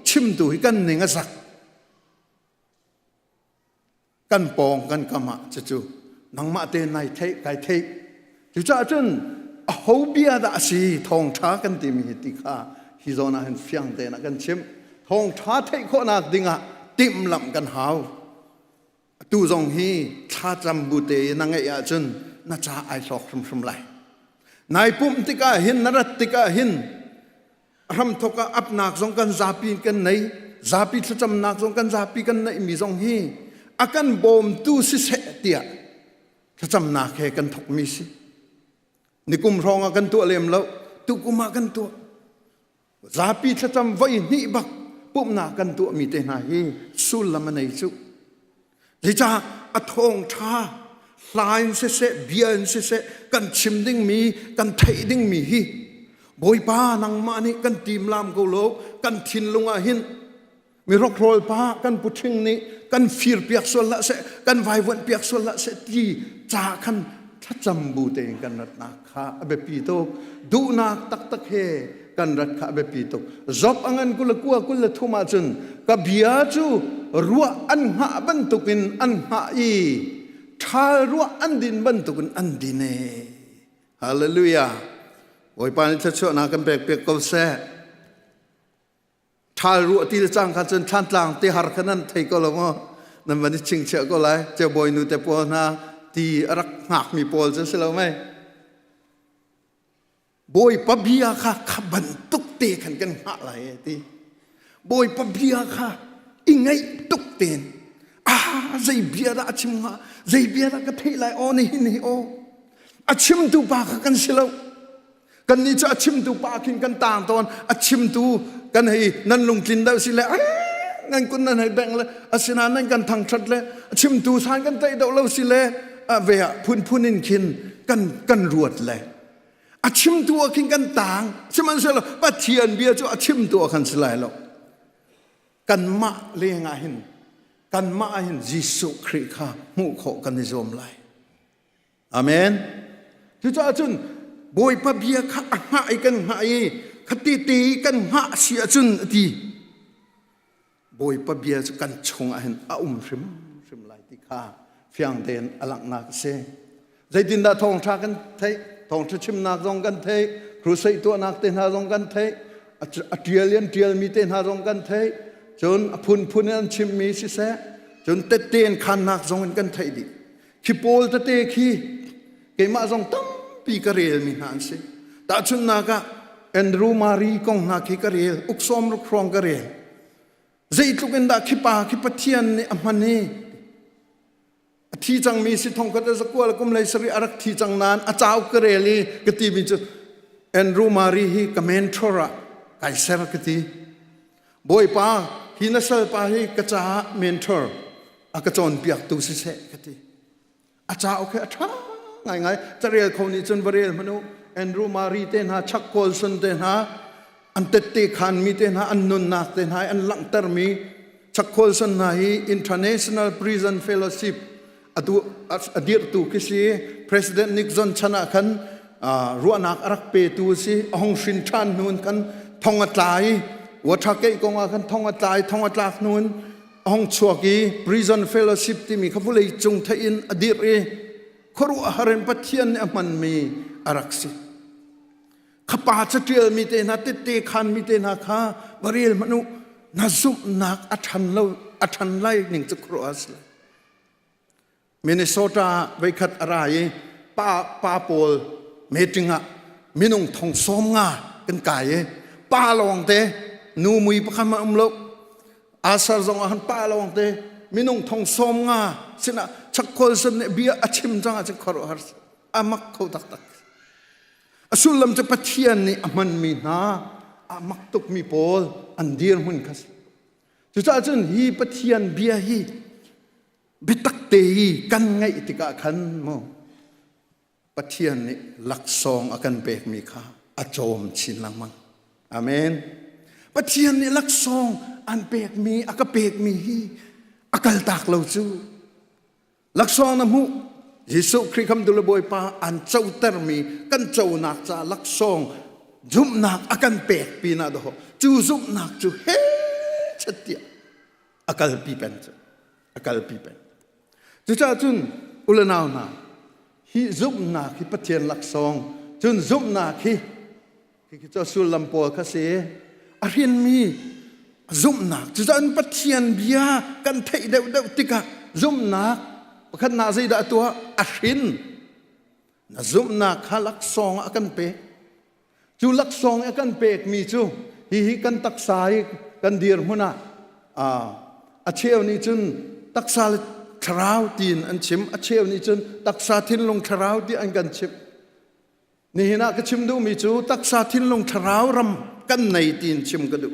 ชิมตุยกันหนึ่งสักกันปองกันกามะจู่นังมาเตนในเทไกเทจู่จ้าจนเอาเบียดาสีทองท้ากันตีมีติขาฮิโซนาเห็นเฟียงเตนักกันชิมทองท้าเทโคนักดิ่งะติมลำกันหาวตูจงฮีท้าจำบุเตนังเอียจนน่าจะไอสอกสมไหลนายปุ่มติกาหินนรัตติกาหินรำทกอับนักจงกันซาปีกันไหนซาปีจำนักจงกันซาปีกันไหนมีจงฮี akan bom tu si se tia cham na khe kan thok mi si nikum rong akan tu lem lo tu kuma kan tu zapi cham vai ni bak pum na kan tu mi te na hi sul lam nei chu ji cha a thong tha line se bian se kan chim ding mi kan thei ding mi hi boi pa nang ma ni kan tim lam ko lo kan thin lunga hin mi rok rol pa kan puthing ni kan fir piak sol la se kan vai wan piak sol la se ti cha khan thacham bu te kan rat na kha abe pi to du na tak he kan rat kha abe pi to zop angan kul thuma chun ka bia chu ruwa an ha ban tukin an ha i thal ruwa an din ban tukin an dine hallelujah oi pan cha na kan pek ko se thal ruwa ti chang kha chen than tlang te har khanan thei ko lo ngo nan man ching che ko lai che boy nu te po na ti rak ngak mi pol se lo mai boy pa bia kha khaban tuk te khan kan ha lai ti boy pa bia kha ingai tuk ten zai bia da achim nga zai bia da ka thei lai o ni ni o achim tu pa kha kan silo kan ni cha achim tu pa kin kan tang ton achim tu kan hei nan lung tlin da si le ngan kun nan hai beng le asina nan kan thang that le achim tu san kan tai do lo si le ve phun in kin kan ruat le achim tu kin kan tang siman se lo pa thian bia chu achim tu kan silai lo kan ma le nga hin kan ma hin jisu khrist kha mu kho kan ni zom lai amen chu cha chun boy pa bia kha ha ai kan ha ai khati ti kan ha sia chun ti boy pa bia chu kan chung a hin a rim lai ti kha fiang den alak nak se zai din da thong tha kan thai thong tha chim nak jong kan thai kru sei to nak te na jong kan thai a trial mi te na jong kan thai chun phun an chim mi si se chun te ten khan nak jong kan thai di khi pol te khi ke ma jong tam pi ka rel mi han se ta chun na ka Andrew Mari kong na ki ka rel uksom ru krong ka rel zai tlukin da khi pa thian ni amani thi chang mi si thong ka da zakwal kum lai sari arak thi chang nan a chaw ka reli ka ti mi chu Andrew Mari hi ka mentora kai ser ka ti boy pa hinasal pa hi ka cha mentor a ka chon piak tu si se ka ti a chaw ka tha ngai charel khoni chun barel manu Andrew Mari te na chak Colson te na an te khan mi te na an nun nak te na an lang tar mi chak Colson na hi International Prison Fellowship atu adir tu kisi President Nixon chana khan ruanak arak pe tu si ahong shin chan nun kan thong atlai wathake konga kan thong atlak nun ahong chuaki Prison Fellowship ti mi khapulei chung thain adir e khoru haren pathian aman mi araksi khapa chatrial mi te na te khan mi te na kha baril manu na zup nak athan lai ning chukro asla Minnesota vaikhat arai pa pol metinga minung thong som nga kan kai pa long te nu mui pakhama umlo asar zong han pa long te minung thong som nga sina chakkol san ne bia achim jang ach khoro har amak kho tak asulam te pathian ni aman mi na amak tuk mi pol andir hun khas chu cha chun hi pathian bia hi bitak te hi kan ngai tika khan mo pathian ni laksong akan pek mi kha achom chin lamang amen pathian ni laksong an pek mi aka pek mi hi akal tak lo chu laksong na mu Jisu Khrist kham dul boy pa an chau tar mi kan chau nak cha laksong zum nak akan pek pi na do chu zum nak chu he chatia akal pi pen chu cha chun ulanaw na hi zum nak hi pathian laksong chun zum nak hi cha sul lampol kha se a rian mi zum nak chu chan pathian bia kan thei deu tika zum nak pakhat na zai da tua ashin na zum na khalak song akan pe chu lak song akan pek mi chu hi kan taksai kan dir huna a cheu ni chun taksal ทราวตีนอันชิมอัเชียวนี่จนตักษาทินลงทราวที่อันกันชิมนี่นะก็ชิมดูมีจูตักษาทินลงทราวรำกันในตีนชิมก็ดู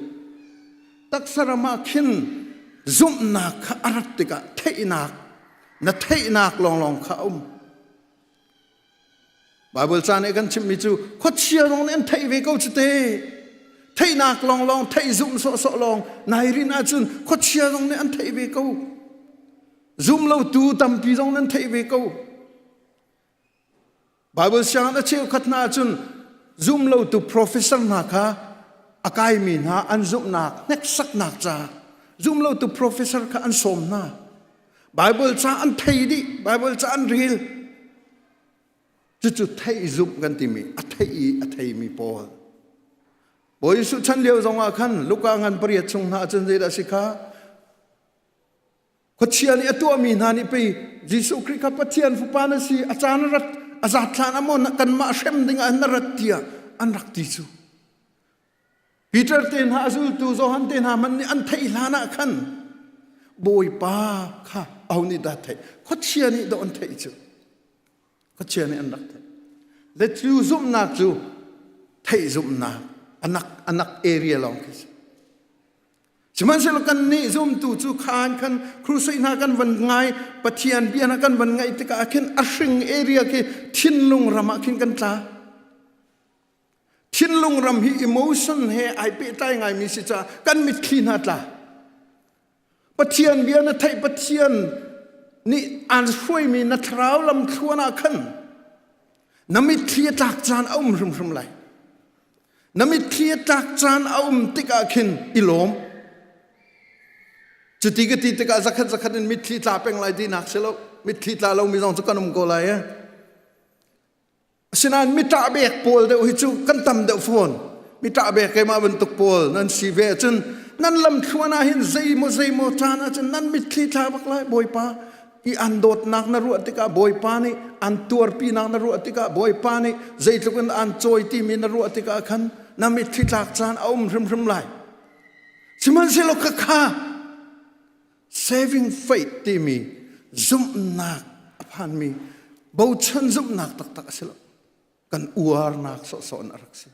ตักษามาขินซุมนักอารัตติกะเทนักนะเทนักลองเขาบาเบิลจานเอกันชิมมิจูขดเชียลงนั้นเทวิโกจุเตเทนักลองเทซุมโซลองนายรินาจุนขดเชียลงนั้นเทวิโกซุมเราตูตัมปีลงนั้นเทวิโกบาเบิลจานเชียวขัดนาจุนซุมเราตู professor นักะอากายมีนะอันซุมนักเน็กสักนักจ้าซุมเราตู professor ค่ะอันสมนะบาเบิลจานเทดิบาเบิลจานรีลจุดไทยซุปกันที่มีอัทยมีพอบ่อยสุดฉันเดียวจงอาคันลูกงานปริยัติชงหาจนเจดสิกาขดเชียนี่ตัวมีนานี่ไปยิสุคริกาปัจเจียนฟุปานสีอาจารย์รัตอาจารย์ทานอมนกันมาเชมดิ่งอันรัตเตียอันรักติจูปีเตอร์เตนหาซูลตูโซฮันเตนหามันนี่อันไทยลานะคันบ่อยป้าค่ะเอานี่ได้ไทยขดเชียนี่โดนไทยจูก็เชื่อในอันรักเล็ดจูซุมนักจูไทยซุมนักอันนักเอเรียลองคิดฉะนั้นเสร็จแล้วกันนี่ซุมตูจูขานกันครูสินากันวันไงปะเทียนเบียนกันวันไงติกาเข็นอาชิงเอเรียkeทินลุงรำกินกันจ้าทินลุงรำฮีอิโมชันเฮไอเปตายไงมีสิจ้ากันมิดขีนาจ้าปะเทียนเบียนไทยปะเทียนนี่อันช่วยมีนัทราวลำชัวนาขันน้ำมิเทียจากจานเอารุมไหลน้ำมิเทียจากจานเอาติกาขินอิโลมจุดที่กติติกาสักขันมิเทียตาเป็นไรดีนักเสลมิเทียตาเรามีสองสักกันมุกอะไรฉะนั้นมิตาเบกโพลเดี๋ยวหิจูกันตำเดี๋ยวฝนมิตาเบกแกมาบรรทุกโพลนั่นสีเวจนนั่นลำชัวนาหินใจโมจานะจนนั่นมิเทียตาบักไรบ่อยป้าอีอันโดดนักนรุติกาบอยปานีอันตัวปีนักนรุติกาบอยปานีใจทุกันอันโจยที่มีนรุติกาขันน้ำมิทิลักจานเอาริมไหลชิมันเสลกข้า saving faith ที่มีซุมนักพันมีบ่ชันซุมนักตักเสลกันอวร์นักสอนอารักษา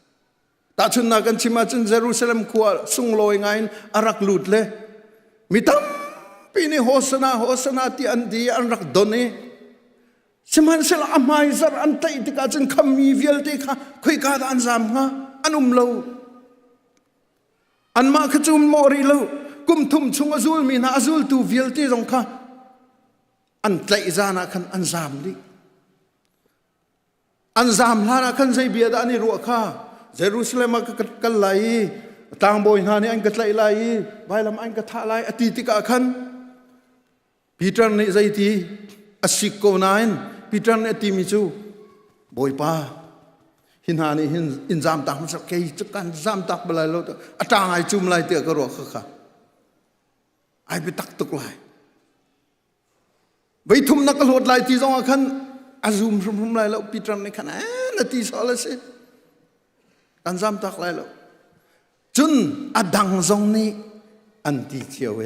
แต่ชุนนักกันชิมาจุนเยรูซาเล็มขวาสุงลอยไงอารักลุดเลยมิตามปีนี้โฮสนาที่อันดีอันรักดนเอสมันเสลอามาอิซาร์อันไตติกาจันคำมีเวลติค่ะคุยกันอันจำฮะอันเลวอันมาขจุมมอริเลวกุมทุ่มชงอาซูลมีนาอาซูลตูเวลติตรงค่ะอันไตจานะคันอันจำดิอันจำลานะคันใจเบียดอันนี้รัวค่ะเยรูซาเล็มกันไหลต่างบ่อยนานี่อันกัดไหลใบลำอันกัดท่าไหลอติติกาคันปีเตอร์เนี่ยใจที่สิกโกนายน์ปีเตอร์เนี่ยที่มิจูบ่อยป้าหินหานี่หินจามตักมันสักแค่จุกันจามตักไปเลยแล้วอาจารย์ไอจุ่มไหลเตะกระโดดค่ะไอไปตักตุกไหลไปทุ่มนักกระโดดไหลที่ตรงขันอาซุ่มไหลแล้วปีเตอร์เนี่ยขันนาทีสองเลยสิกันจามตักไหลแล้วจุนอดังทรงนี้อันที่เชียว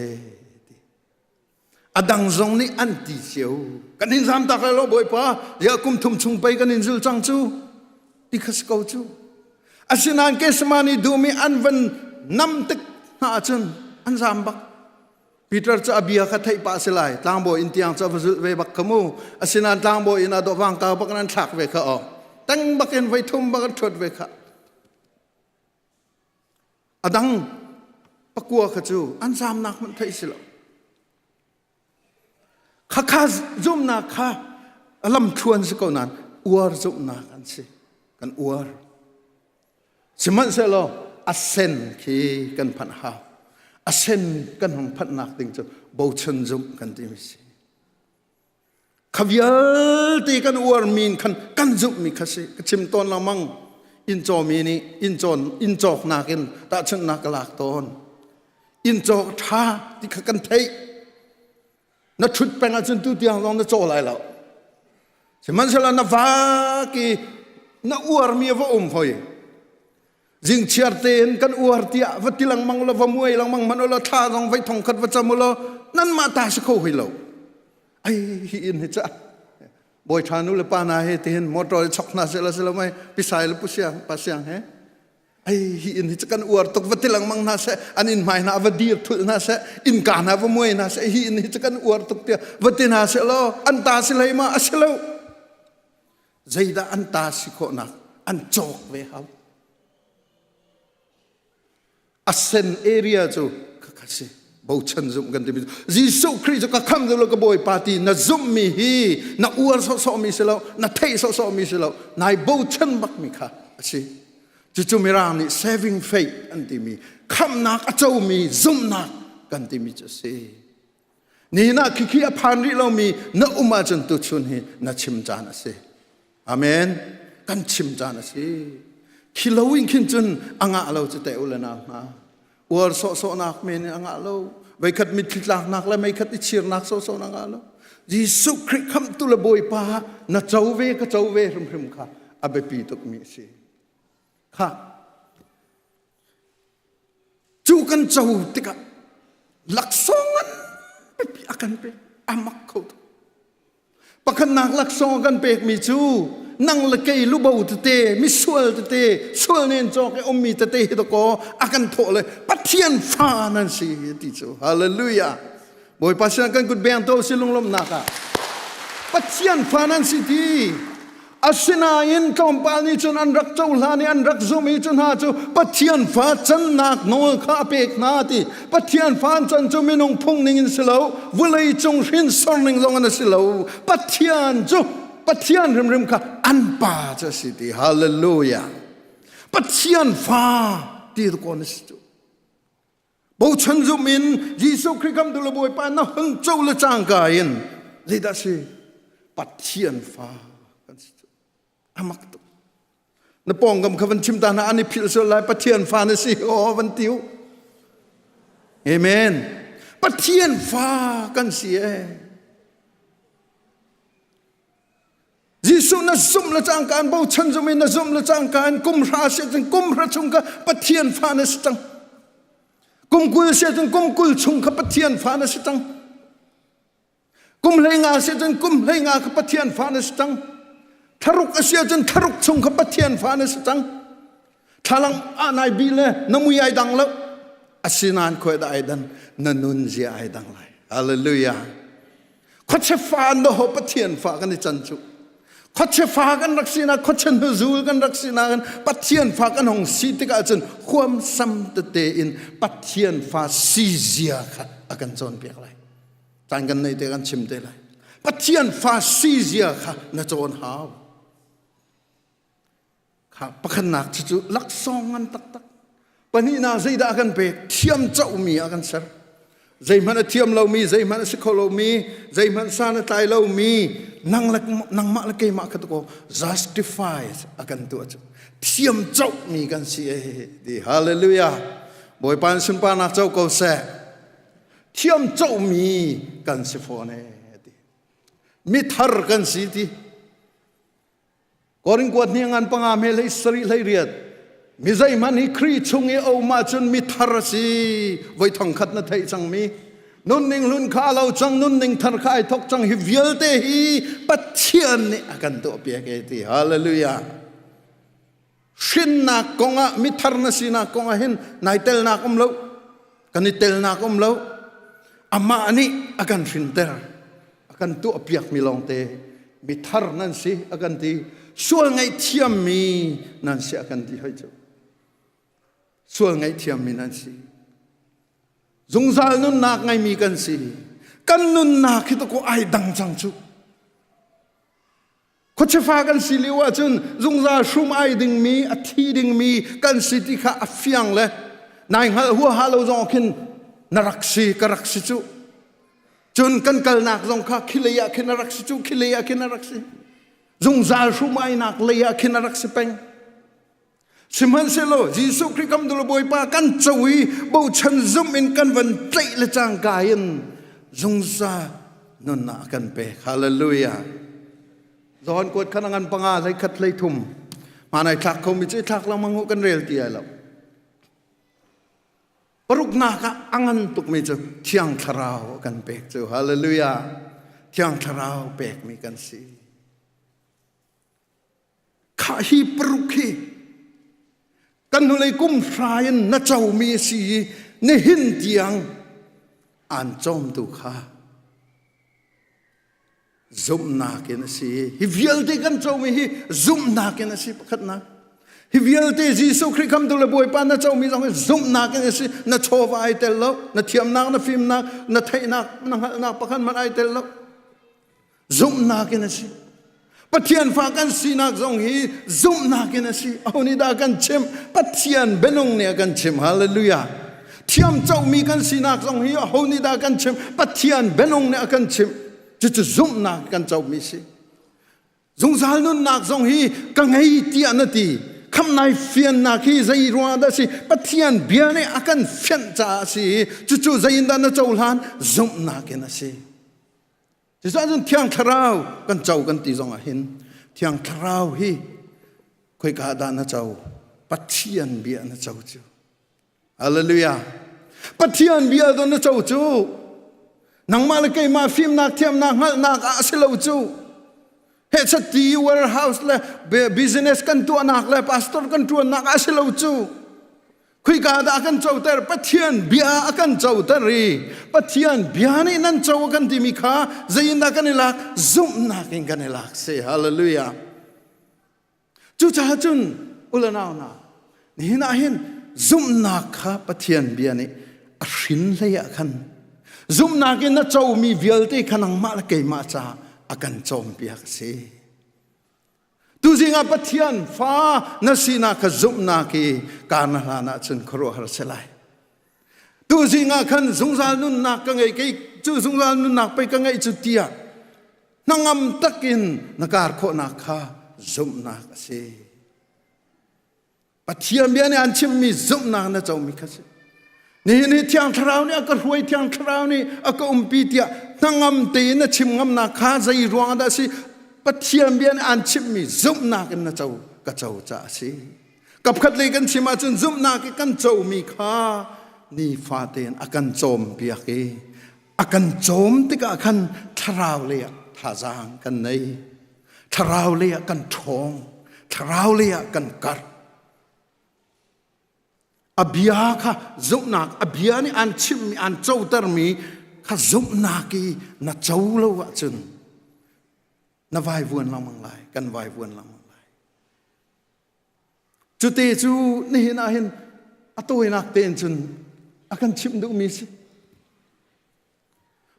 อดังทรงนี้อันที่เชียวกันนินจามตักแล้วบ่อยป้าอย่ากุมทุ่มชุงไปกันนินจุลจังจูที่ขัดเขาจูอาศินันเกสมานีดูมีอันวันน้ำตึกหาจุนอันจามบักปีเตอร์จะอภิยาขัดไทยป้าสิไลต่างบ่อินเตียงจะฟซุเวบักขมูอาศินันต่างบ่อินาดวังกาบักนั้นถักเวข้าออกตั้งบักเอ็นไว้ทุ่มบักชดเวข้าอดังปะกัวขจูอันจามนักมันไทยสิละข้าจุ่มนักข้าลำชวนสิก่อนนั้นอวร์จุ่มนักกันสิกันอวร์สมันเสลอเซนคีกันพันหาอเซนกันของพันนักติงจูบ่ชันจุ่มกันที่มิสิขวิลตีกันอวร์มีนกันจุ่มมีข้าสิชิมตอนละมั่งอินโจมีนี่อินโจนักินตาชนนักลากตอนอินโจท่าที่ขกันไทยนัดชุดเป็นอาจารย์ตุเตียงลองนัดโจอะไรแล้วสมันเสลนับว่ากีนัอวร์มีว่าหอยจิงเชียร์เตนกันอวร์ที่วัดที่หลังมังละว่ามวยหลังมังมันละท่าลองไว้ทองขัดวัดจำละนั่นมาตาสกเขาให้เรา ไอ้อินจะบอยทานุเลปานาเฮติเห็นมอเตอร์ช็อกนาเซลาไม่พิสัยเลปุเสียงปัสยังเฮไอ้อินจะกันอวดตกวัติลังมังนาเซอันอินไม่นาวัดีทุนาเซอินกานาวัมวยนาเซอินจะกันอวดตกเตียวัตินาเซโลอันตาสิเลยมาอัสโลใจดาอันตาสิโคนักอันจอกเวเขาอัสเซนเอเรียจูก็สิบ่ชันซุมกันที่ยิสุคริสต์ก็คำเดียวก็บ่อยปาตีน่ะซุมมีฮีน่ะอวดโซมีเสลาน่ะเทโซมีเสลานายบ่ชันบักมีค่ะสิจู่ๆมีร่างนี่ saving faith อันที่มีคำนักเจ้ามีซุมนักกันที่มีจะสินี่นะคิดพันริเรามีน่ะอุมาจันตุชุนฮีน่ะชิมจานะสิอาเมนกันชิมจานะสิคิดเราวิ่งขึ้นจนอ่างเราจะเตะอุลนานะวอร์โซนักเมนอ่างเราไม่ขัดมิตรลักนักและไม่ขัดอิชิรนักโซนักเรายิสุคริสต์คำตุลบอยป้าน่ะเจ้าเวก็เจ้าเวริมค่ะอาเบปีตุกมีสิค่ะจูกันเจ้าติกะหลักสองกันไปอากันไปอามักเขาปะกันนักหลักสองกันไปมีจูนั่งละเกยลูบาวตเตมิสวลตเตสวลเนนจอกไออมมีตเตฮิตโกอากันโถเลยปัทเทียนฟ้านั่นสิติจูฮาเลลูยาบอยปัสยันกันกุดเบียงโตสิลุงลมนักปัทเทียนฟ้านั่นสิทีอาศินายินกอมปานีจนอันรักเจ้าลานีอันรักโซมีจนหาจูปัทเทียนฟ้าจันนักโนข้าเปกนาติปัทเทียนฟ้าจันจูมีนงพงนิงสิเลววุเลยจงหินสอนนิงลงอันสิเลวปัทเทียนจูปัทเทียนริมค่ะอันป่าจะสิทีฮาเลลูยาปัทเทียนฟ้าที่ทุกคนสิจูบูชันจุมินยิสุคริสต์คำดุลบอยปานะหังเจ้าละจางกายินเลยได้สิปัทเทียนฟ้ากันสิจูอามักตุนปองกำขวันชิมตานะอันนี้พิลสุลายปัทเทียนฟ้านะสิโอวันติวเอเมนปัทเทียนฟ้ากันสิยิสุน่ะซุ่มละจางการบ่ชันจุมินน่ะซุ่มละจางการกุมราเสจังกุมราชุงกะปัทเทียนฟ้านะสิจังกุมกุลเสจังกุมกุลชุงกะปัทเทียนฟ้านะสิจังกุมเลยงาเสจังกุมเลยงากะปัทเทียนฟ้านะสิจังทารุกเสียจังทารุกชุงกะปัทเทียนฟ้านะสิจังทาลังอานายบีเลนมุยไอดังแล้วอสินานคอยได้ไอดันนนุนเจียไอดังไลฮาเลลูยาขดเชฟ้าโนปัทเทียนฟ้ากันในจันจุขดเชฟ้ากันรักษณะขดเชนฮูลกันรักษณะกันปัทเทียนฟ้ากันหงสีติกาจันความซ้ำเตอินปัทเทียนฟ้าซีเซียค่ะอากันจนเปียกไรจานกันในเตกันชิมเตไรปัทเทียนฟ้าซีเซียค่ะน่าจนหาวค่ะปะขนักจู่ลักซองกันตักปนี้น่าใจด่ากันเปกเทียมเจ้ามีอากันเสร์ใจมันเทียมเรามีใจมันสิโคเรามีใจมันสานตายเรามีนั่งมาละเกยมาขัดโก justified อากันตัวจู่เทียมเจ้ามีกันสิดีฮาเลลูยาบอยปานสุนปานาเจ้าก็เสเทียมเจ้ามีกันสิฟอนดีมิทาร์กันสิทีก่อนกวดเนี่ยงานปังอาเมลัยสรีลัยเรียดมิใจมันฮิครีชงเอโอมาจนมิทารสีไว้ทองขัดนาไทยจังมีนุนนิงลุนข้าเราจังนุนนิงทารคายทกจังฮิวิลเตฮีปัทเทียนนี่อากันตัวเปียกเอติฮาเลลูยาชินนักกงะมิทารนสีนักกงะเห็นนายเตลนักเลวกันนี่เตลนักเลวอามาอันนี้อากันฟินเตอร์อากันตัวเปียกมีลองเตมิทารนั่นสิอากันที่ส่วนไงเทียมมีนั่นสิอากันที่ให้เจ้าส่วนไงเทียมมีนั่นสิจงใจนุนนักไงมีกันสิกันนุนนักที่ตัวก็ไอดังจังจุเขาจะฟ้ากันสิเลียวจนจงใจชุมไอดึงมีอธิดึงมีกันสิที่ข้าอัฟยังเลยนายหัวฮาโลจงคินนรักสิกรักสิจุจนกันกัลนักจงข้าคิเลยาคินนรักสิจุคิเลยาคินนรักสิจงใจชุมไอนักเลยาคินนรักสิเป็งสิมันเสโลยิสุคริสต์คำดุลบอยปากันจวีบูชันซุมอินกันวันใจละจางกายินจงใจนั่นนักกันเปฮาเลลูยาจอนกวดขนังปังอาเลยขัดเลยทุ่มมาในทักเขามีใจทักเรามังกันเรียลตีอะไรแล้วปรุกนักอังันตุกมีเจ้าเที่ยงคราวกันเปเจ้าฮาเลลูยา เที่ยงทราวแปลกมีกันสิข้าฮีปรุกีกันเลยกุมฟรายนนัเจ้ามีสีในหินเตียงอ่านจอมตุข้าซุ่มนาเกนสิฮิวิลเตกันเจ้ามีฮิซุ่มนาเกนสิประคัดนะฮิวิลเตจีสุคริคำตุลบวยปานนัเจ้ามีสองซุ่มนาเกนสินัโชวไอเตลโลนัเทียมนักนัฟิมนักนัไทยนักนักประคันมันไอเตลโลซุ่มนาเกนสิปะเทียนฝากันสีนักสองฮีซุ่มนาเกนสิเอานี่ดากันชิมปะเทียนเบนงเนี่ยกันชิมฮาเลลูยาเทียมเจ้ามีกันสีนักสองฮีเอานี่ดากันชิมปะเทียนเบนงเนี่ยกันชิมจะซุ่มนักกันเจ้ามีสิสงสารนุ่นนักสองฮีกังไงเตียนตีคำนายเฟียนนักฮีใจรัวดาสิปะเทียนเบียเนี่ยกันเฟียนจ้าสิจู่ๆใจดันเจ้าหลานซุ่มนักกันสิจะสั่งเที่ยงคราวกันเจ้ากันตีสองเห็นเที่ยงคราวฮีคุยกาดานเจ้าปัทเทียนเบียนเจ้าจูฮาเลลูยาปัทเทียนเบียดนเจ้าจูนังมาเลกมาฟิมนักเทียมนักนักอาศิลาจูเฮสตีวอร์เฮาส์เลยบิสเนสกันตัวนักเลยพาสตอร์กันตัวนักอาศิลาจูคุยกาดากันเจ้าเตอร์ปัทเทียนเบียกันเจ้าเตอรีปัทเทียนเบียนี่นั่นเจ้ากันที่มีข้าใจยินดากันนี่ลักซุ่มนักกันนี่ลักเสียฮาเลลูยาจู่จ้าจุนอุลนาวนานี่น่าเห็นซุ่มนักข้าปัทเทียนเบียนี่อรินเลยกันซุ่มนักกันนั่นเจ้ามีเวลที่ขนังมาละเกยมาจ้าอากันจอมเบียกเสียตูจิงาปัทยานฟ้านาสีนาขจุมนาคีการนาลานาจุนครัวหรสลายตูจิงาขันสงสารนุนนักกังไงกี่จู่สงสารนุนนักไปกังไงจุดเดียนังอำตักินนักการโคนักข้าจุมนักเสปัทยานเบียนอันชิมมีจุมนักนะเจ้ามีข้าเสนี่เที่ยงคราวนี่ก็รวยเที่ยงคราวนี่ก็ปีเดียนังอำตีนะชิมงำนักข้าใจรวงได้สิปัทยามเบียนอันชิมมีซุ่มนักกันนะเจ้าก็เจ้าจ่าสิกับขัดเลยกันชิมาจนซุ่มนักกันเจ้ามีข้านี่ฟาเตนอากันโจมเบียกอากันโจมติกากันทราวเลียท่าจางกันในทราวเลียกันทองทราวเลียกันกัดอเบียค่ะซุ่มนักอเบียนี่อันชิมมีอันเจ้าตรมีข้าซุ่มนักนะเจ้าเลวะจนนวายวนลำมังไลกันวายวนลำมังไลจุดเตจูนี่เห็นอาเห็นอตัวนักเต้นจนอากันชิมดูมีสิ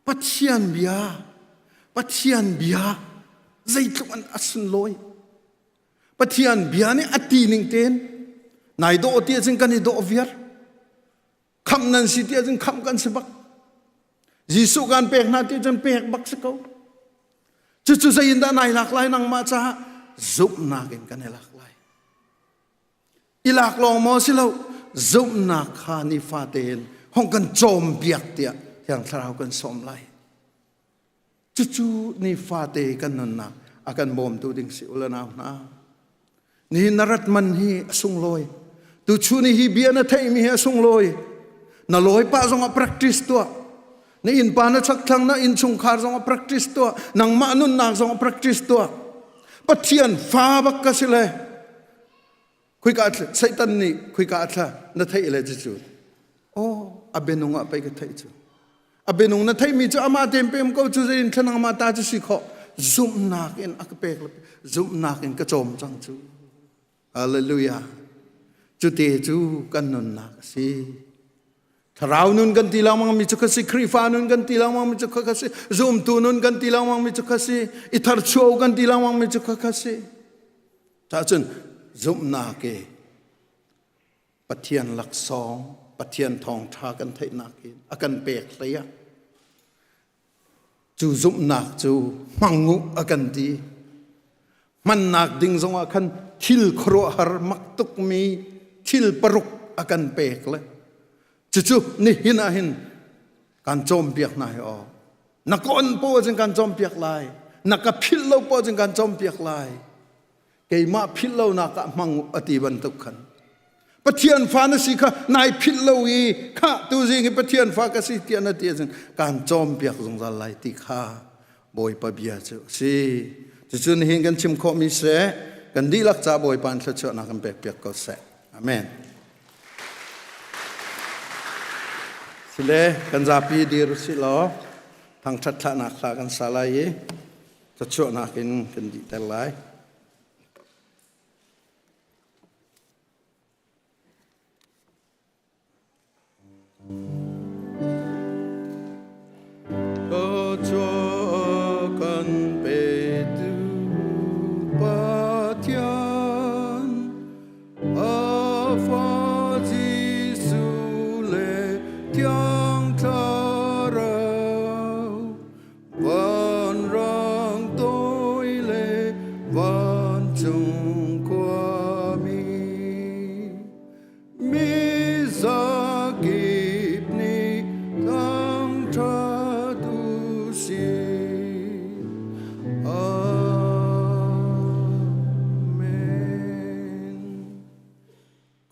ปัทเทียนเบียใจทุกอันอัศนลอยปัทเทียนเบียนี่อตีนิงเต้นนายโดเตียจึงกันนี่โดเวียร์คำนั้นสิเตียจึงคำกันสิบักยิสุกันเปกนาเตียจึงเปกบักสิเขาจู่ๆใจยินดานายหลากหลายนางมาจ้าซุบนากินกันให้หลากหลายอีหลากลองมอสิเราซุบนาคานิฟาเตนห้องกันโจมเบียกเตียอย่างทราวกันสมไลจู่ๆนิฟาเตกันนั่นนะอากันบ่มตัวดิ่งสิอุลนาวนะนี่นรัตมันฮีสุงลอยตัวชูนี่ฮีเบียนะไทยมีฮีสุงลอยน่าลอยป้าจงอ่ะ practice ตัวนี่อินปานะชักทั้งนะอินชุงคาร์จง practice ตัวนังมานุนนักจง practice ตัวปัทเทียนฟ้าบักกะสิเลยคุยกันไซตันนี่คุยกันละนั่นไทยเลยจู่โอ้อเบนุงอะไปกันไทยจู่อเบนุงนั่นไทยมีจู่อามาเต็มเปี่ยมก็จู่จะอินขนังมาตาจะสิขอซุ่มนักอินอักเปกเลยซุ่มนักอินกระโจมจังจู่ฮาเลลูยาจู่เตจู่กันนุนนักสิทราวนุนกันตีลามังมิจุกสิครีฟานุนกันตีลามังมิจุกสิซูมตูนุนกันตีลามังมิจุกสิอิทาร์โชกันตีลามังมิจุกสิถ้าจนซุมนาเกปัทเทียนหลักสองปัทเทียนทองทากันไทยนาเกอากันเปกเลยจูซุมนักจูมังงูอากันตีมันนักดิ่งสงอากันทิลครัวหารมักตุกมีทิลปรุกอากันเปกเลยจู่ๆนี่หินหินการโจมเปียกนายออกนักอนโปจึงการโจมเปียกลายนักพิลโลโปจึงการโจมเปียกลายเกี่ยมาพิลโลนักมังอติบันตุกันปะเทียนฟ้านะสิค่ะนายพิลโลอีค่ะตัวจริงปะเทียนฟ้าก็สิเทียนนะเทียนการโจมเปียกสงสารไหลติค่ะ bồi pa bia chu si chun hin kan chim kho mi se kan di lak cha bồi pan thla chu na kan pek pek ko se amen sile kan za pi dir si lo thang that tha na kha kan salai cha chu na kan di tel lai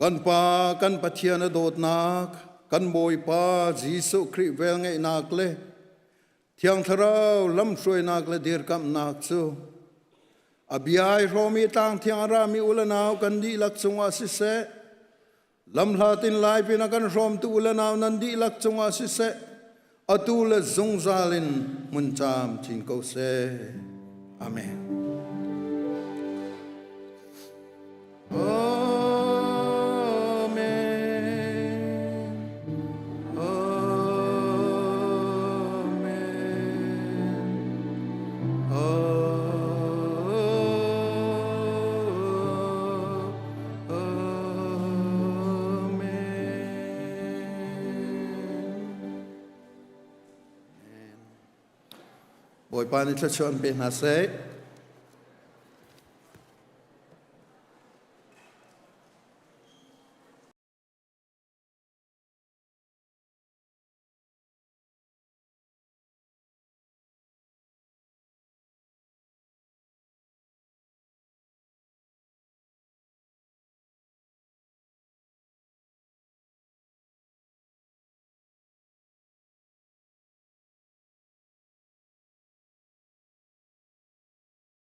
kan pa kan pathian dot nak kan boi pa Jesu Christ vel ngai nak le thiang tharau lam soi nak le dir kam nak chu abiai romi tang thiang ra mi ulanau kan di lak chunga si se lam hlatin lai pina kan rom tu ulanau nan di lak chunga si se atul zung zalin mun cham chin ko se amen bồi pan ni cha chon pe na se